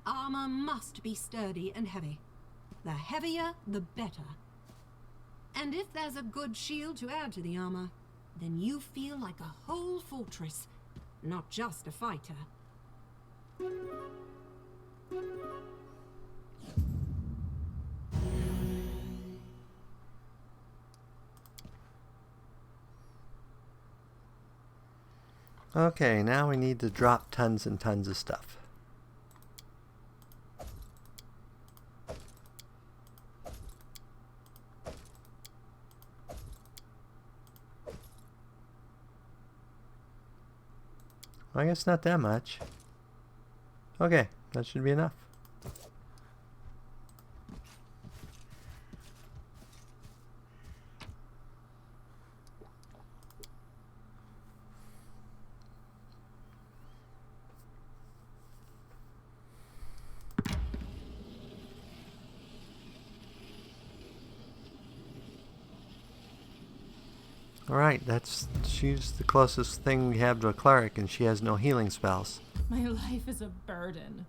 Armor must be sturdy and heavy. The heavier, the better. And if there's a good shield to add to the armor, then you feel like a whole fortress, not just a fighter. Okay, now we need to drop tons and tons of stuff. I guess not that much. Okay, that should be enough. Alright, she's the closest thing we have to a cleric, and she has no healing spells. My life is a burden.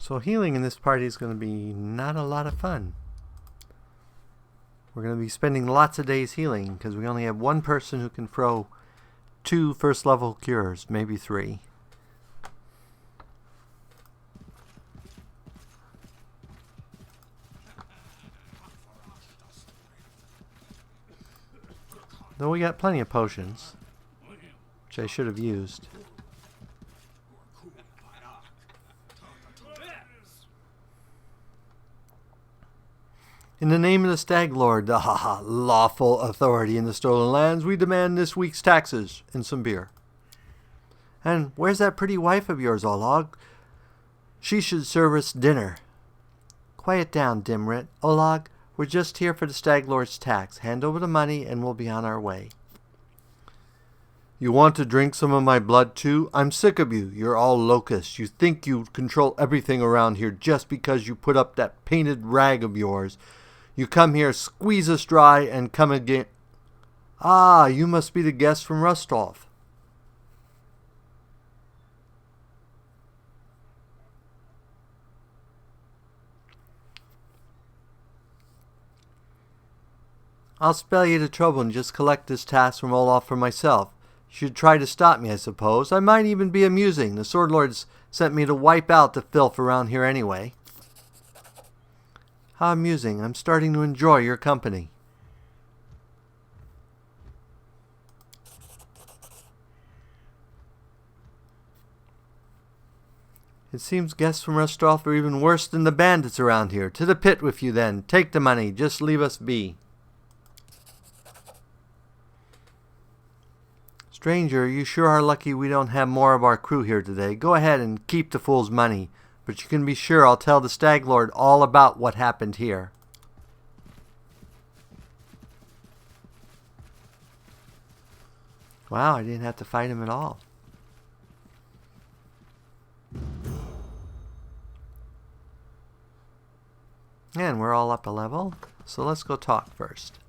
So healing in this party is going to be not a lot of fun. We're going to be spending lots of days healing because we only have one person who can throw 2 first level cures, maybe 3. Though we got plenty of potions, which I should have used. In the name of the Stag Lord, the lawful authority in the stolen lands, we demand this week's taxes and some beer. And where's that pretty wife of yours, Olag? She should serve us dinner. Quiet down, Dimrit. Olag, we're just here for the Stag Lord's tax. Hand over the money and we'll be on our way. You want to drink some of my blood too? I'm sick of you. You're all locusts. You think you control everything around here just because you put up that painted rag of yours. You come here, squeeze us dry, and come again. Ah, you must be the guest from Rustolf. I'll spare you the trouble and just collect this task from Olaf for myself. You should try to stop me, I suppose. I might even be amusing. The Sword Lords sent me to wipe out the filth around here anyway. How amusing. I'm starting to enjoy your company. It seems guests from Rustolf are even worse than the bandits around here. To the pit with you then. Take the money. Just leave us be. Stranger, you sure are lucky we don't have more of our crew here today. Go ahead and keep the fool's money, but you can be sure I'll tell the Stag Lord all about what happened here. Wow, I didn't have to fight him at all. And we're all up a level, so let's go talk first.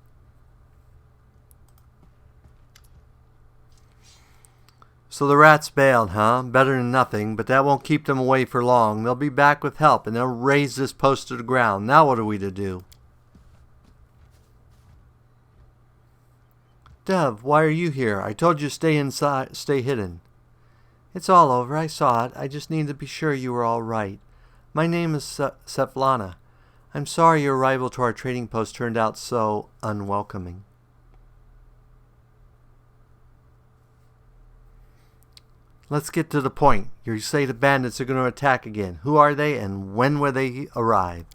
So the rats bailed, huh? Better than nothing, but that won't keep them away for long. They'll be back with help, and they'll raise this post to the ground. Now what are we to do? Dev, why are you here? I told you to stay inside, stay hidden. It's all over. I saw it. I just needed to be sure you were all right. My name is Svetlana. I'm sorry your arrival to our trading post turned out so unwelcoming. Let's get to the point. You say the bandits are going to attack again. Who are they and when will they arrive?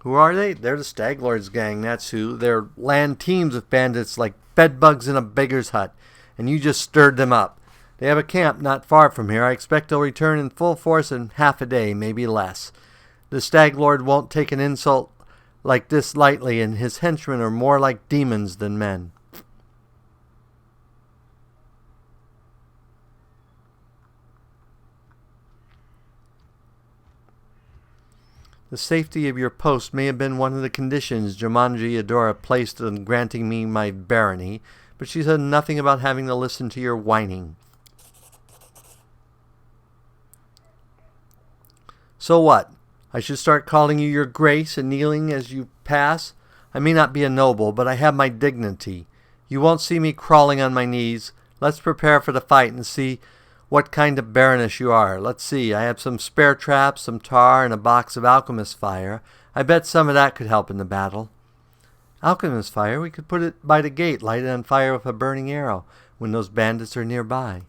Who are they? They're the Stag Lord's gang, that's who. They're land teams of bandits like bedbugs in a beggar's hut, and you just stirred them up. They have a camp not far from here. I expect they'll return in full force in half a day, maybe less. The Stag Lord won't take an insult like this lightly, and his henchmen are more like demons than men. The safety of your post may have been one of the conditions Jumanji Adora placed on granting me my barony, but she said nothing about having to listen to your whining. So what? I should start calling you your grace and kneeling as you pass? I may not be a noble, but I have my dignity. You won't see me crawling on my knees. Let's prepare for the fight and see what kind of baroness you are. Let's see, I have some spare traps, some tar, and a box of alchemist fire. I bet some of that could help in the battle. Alchemist fire? We could put it by the gate, light it on fire with a burning arrow when those bandits are nearby.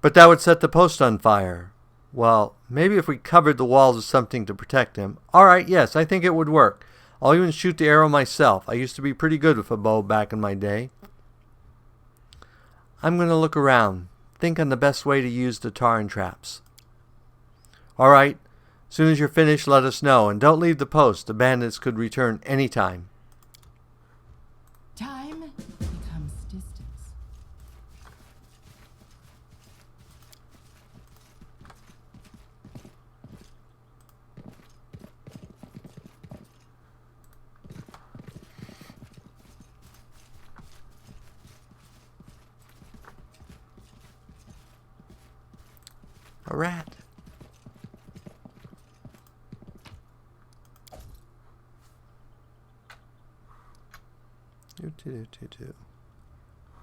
But that would set the post on fire. Well, maybe if we covered the walls with something to protect them. All right, yes, I think it would work. I'll even shoot the arrow myself. I used to be pretty good with a bow back in my day. I'm going to look around. Think on the best way to use the tar and traps. All right. As soon as you're finished, let us know. And don't leave the post. The bandits could return any time. Time becomes distance. A rat.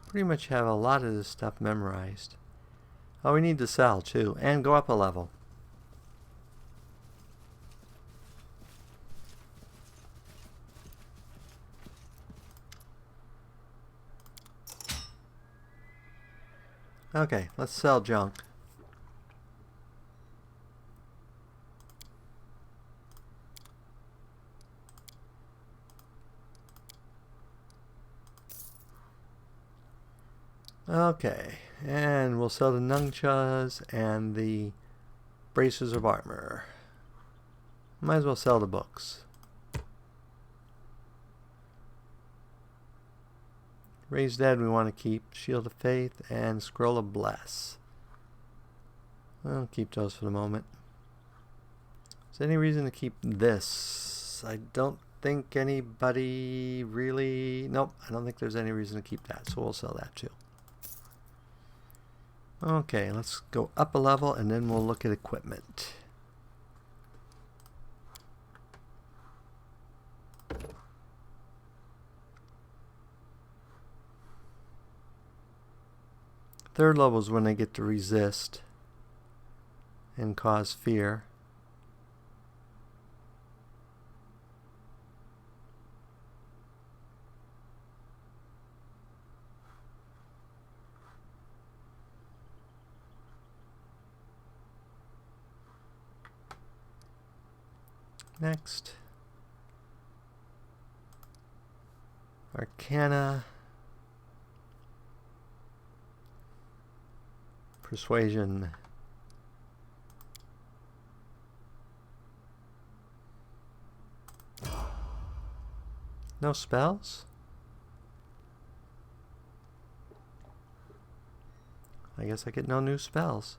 Pretty much have a lot of this stuff memorized. Oh, we need to sell too, and go up a level. Okay, let's sell junk. Okay, and we'll sell the nunchas and the braces of armor. Might as well sell the books. Raise Dead we want to keep. Shield of Faith and Scroll of Bless. I'll keep those for the moment. Is there any reason to keep this? I don't think anybody really... Nope, I don't think there's any reason to keep that, so we'll sell that too. Okay, let's go up a level and then we'll look at equipment. Third level is when they get to resist and cause fear. Next, Arcana, Persuasion, no spells? I guess I get no new spells.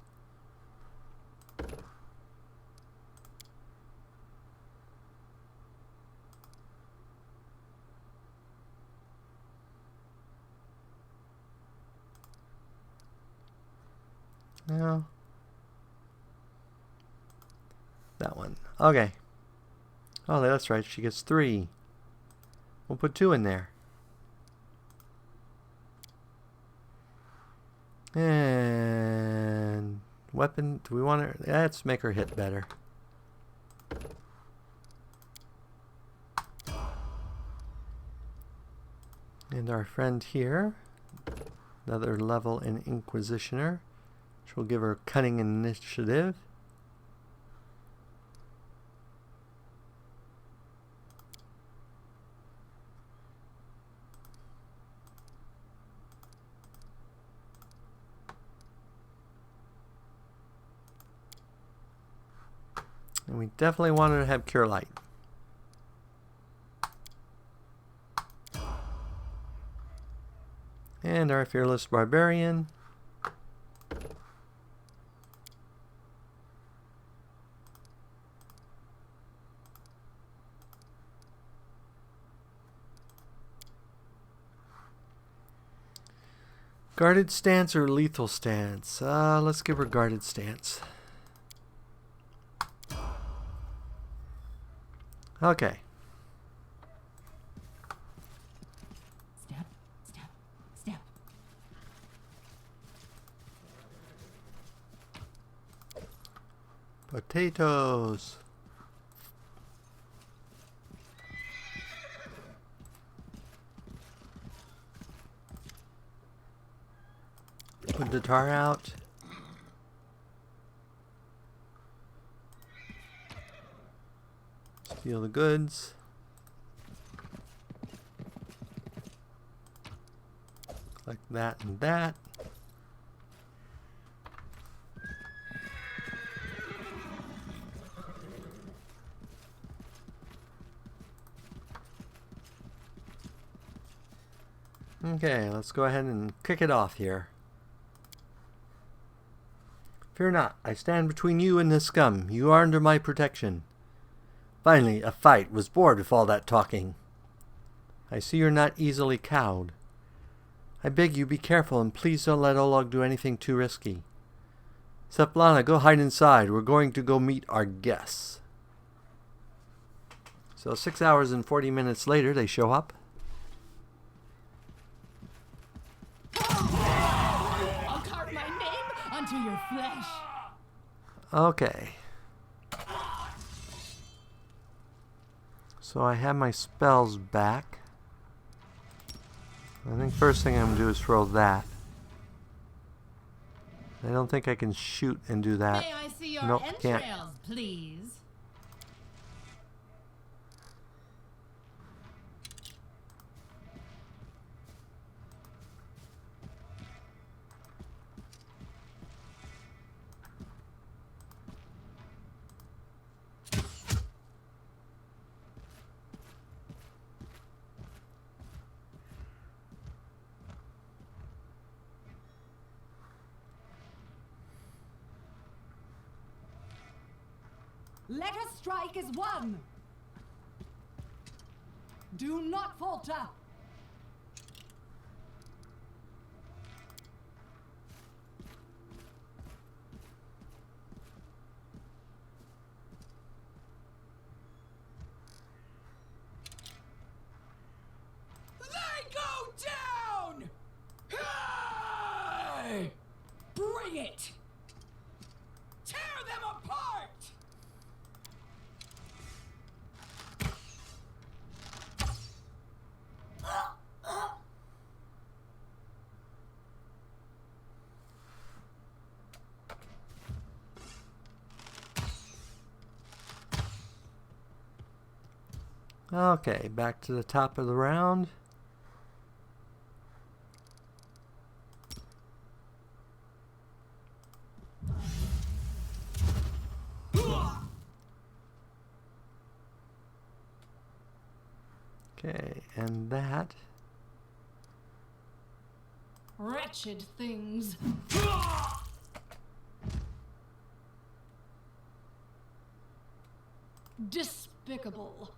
No. That one. Okay. Oh, that's right. She gets 3. We'll put 2 in there. And weapon. Do we want her? Let's make her hit better. And our friend here. Another level in Inquisitioner. Which will give her Cunning Initiative. And we definitely want her to have Cure Light. And our Fearless Barbarian. Guarded stance or lethal stance? Let's give her guarded stance. Okay. Step, step, step. Potatoes. Put the tar out. Steal the goods. Collect that and that. Okay, let's go ahead and kick it off here. Fear not, I stand between you and this scum. You are under my protection. Finally, a fight. Was bored with all that talking. I see you're not easily cowed. I beg you, be careful, and please don't let Oleg do anything too risky. Svetlana, go hide inside. We're going to go meet our guests. So 6 hours and 40 minutes later, they show up. I'll carve my name onto your flesh. Okay. So I have my spells back. I think first thing I'm going to do is throw that. I don't think I can shoot and do that. May I see your Nope, entrails, can't. please? Let us strike as one. Do not falter. They go down! Hey! Bring it! Tear them apart! Okay, back to the top of the round. Okay, and that. Wretched things. Despicable.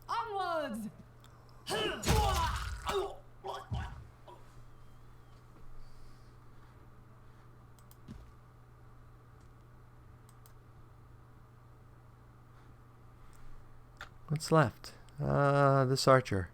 Onwards! What's left? This archer.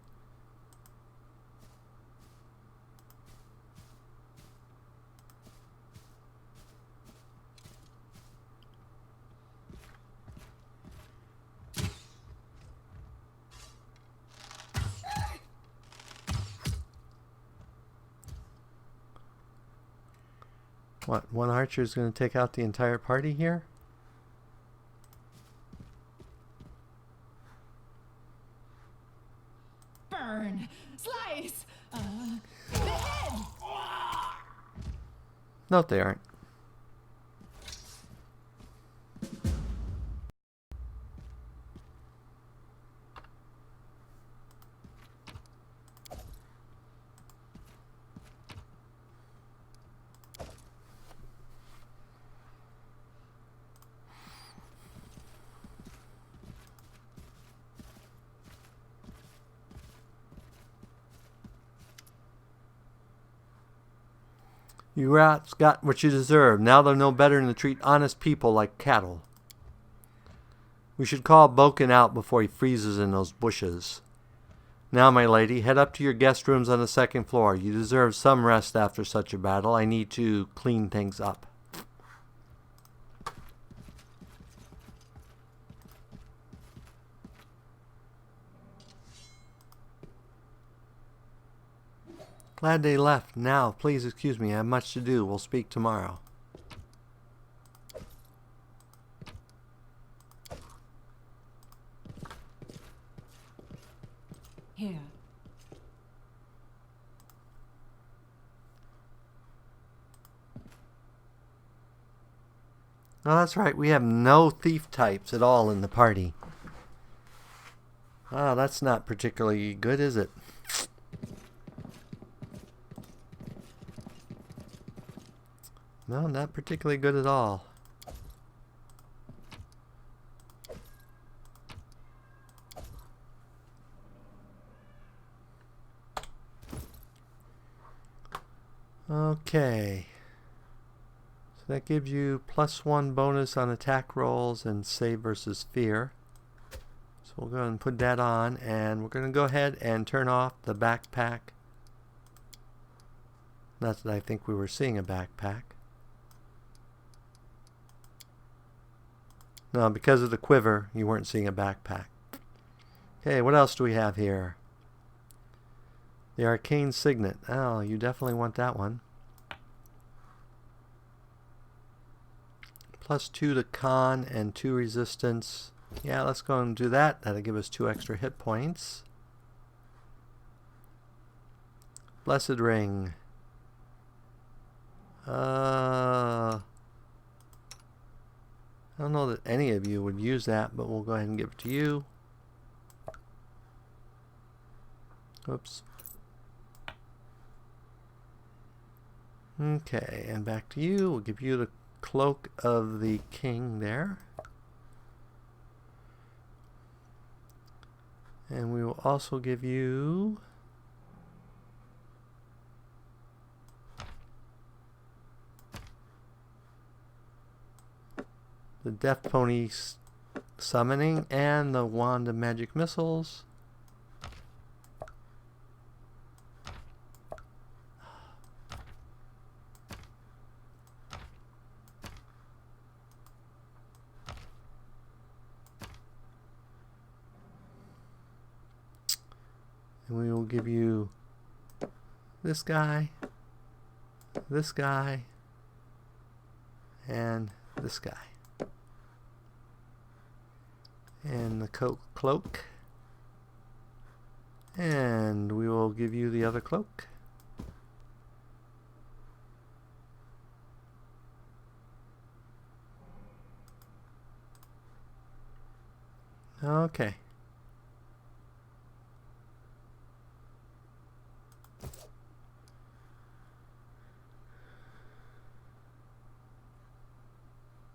What, one archer is going to take out the entire party here? Burn! Slice! The head! No, they aren't. You rats got what you deserve. Now they'll know better than to treat honest people like cattle. We should call Boken out before he freezes in those bushes. Now, my lady, head up to your guest rooms on the second floor. You deserve some rest after such a battle. I need to clean things up. Glad they left. Now, please excuse me. I have much to do. We'll speak tomorrow. Here. Oh, that's right. We have no thief types at all in the party. Ah, that's not particularly good, is it? No, not particularly good at all. Okay. So that gives you +1 bonus on attack rolls and save versus fear. So we'll go ahead and put that on, and we're going to go ahead and turn off the backpack. Not that I think we were seeing a backpack. No, because of the quiver, you weren't seeing a backpack. Okay, what else do we have here? The arcane signet. Oh, you definitely want that one. +2 to con and 2 resistance. Yeah, let's go and do that. That'll give us 2 extra hit points. Blessed ring. I don't know that any of you would use that, but we'll go ahead and give it to you. Oops. Okay, and back to you. We'll give you the cloak of the king there. And we will also give you the Death Pony summoning and the Wand of Magic Missiles. And we will give you this guy, and this guy. And the cloak. And we will give you the other cloak. Okay.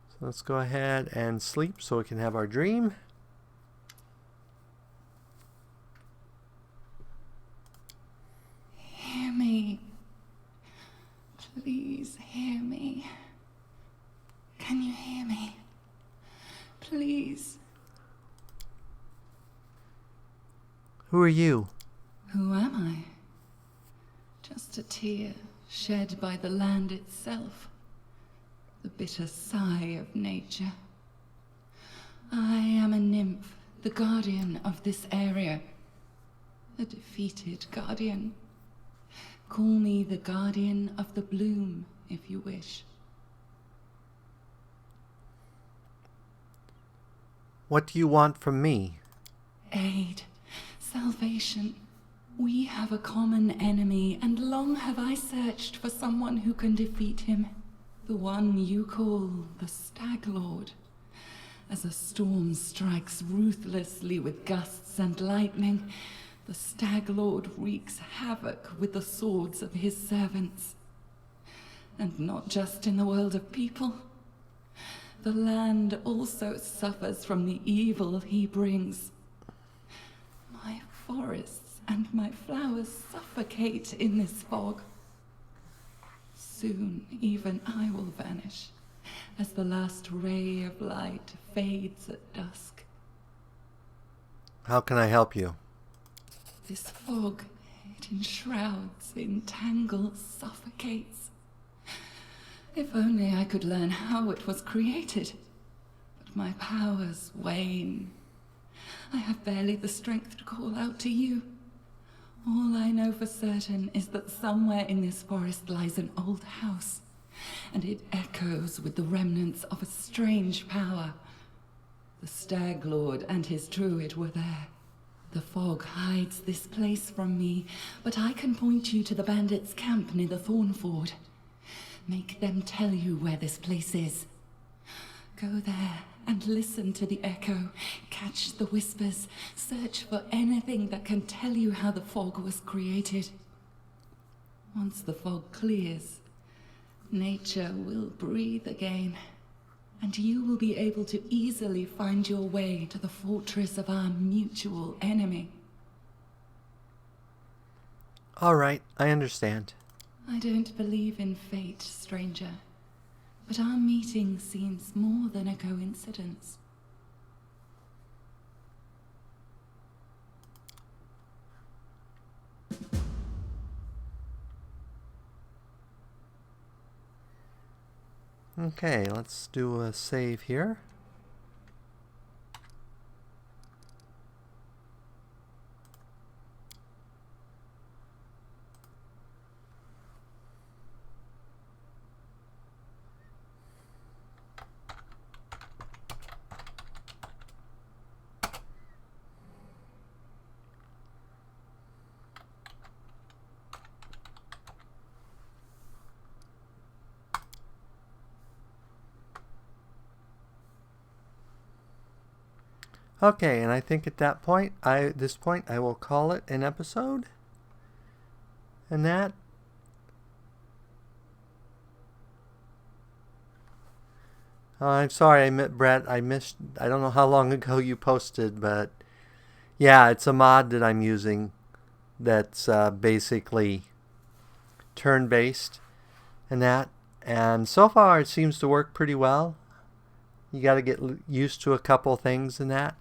So let's go ahead and sleep so we can have our dream. Hear me. Please hear me. Can you hear me? Please. Who are you? Who am I? Just a tear shed by the land itself. The bitter sigh of nature. I am a nymph, the guardian of this area. A defeated guardian. Call me the guardian of the bloom, if you wish. What do you want from me? Aid. Salvation. We have a common enemy, and long have I searched for someone who can defeat him. The one you call the Stag Lord. As a storm strikes ruthlessly with gusts and lightning, the Stag Lord wreaks havoc with the swords of his servants. And not just in the world of people. The land also suffers from the evil he brings. My forests and my flowers suffocate in this fog. Soon even I will vanish, as the last ray of light fades at dusk. How can I help you? This fog, it enshrouds, entangles, suffocates. If only I could learn how it was created. But my powers wane. I have barely the strength to call out to you. All I know for certain is that somewhere in this forest lies an old house, and it echoes with the remnants of a strange power. The Stag Lord and his druid were there. The fog hides this place from me, but I can point you to the bandits' camp near the Thornford. Make them tell you where this place is. Go there and listen to the echo, catch the whispers, search for anything that can tell you how the fog was created. Once the fog clears, nature will breathe again, and you will be able to easily find your way to the fortress of our mutual enemy. All right, I understand. I don't believe in fate, stranger. But our meeting seems more than a coincidence. Okay, let's do a save here. Okay, and I think at this point I will call it an episode. and that. I'm sorry, Brett. I don't know how long ago you posted, but yeah, it's a mod that I'm using that's basically turn-based and that. And so far, it seems to work pretty well. You got to get used to a couple things in that.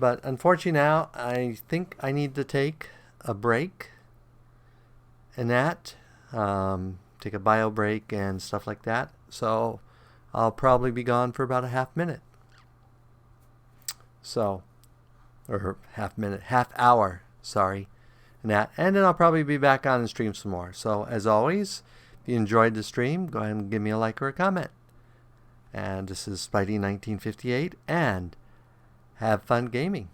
But unfortunately now, I think I need to take a break and that. Take a bio break and stuff like that. So I'll probably be gone for about a half minute. So, or half hour, sorry. And that. And then I'll probably be back on and stream some more. So as always, if you enjoyed the stream, go ahead and give me a like or a comment. And this is Spidey 1958, and have fun gaming.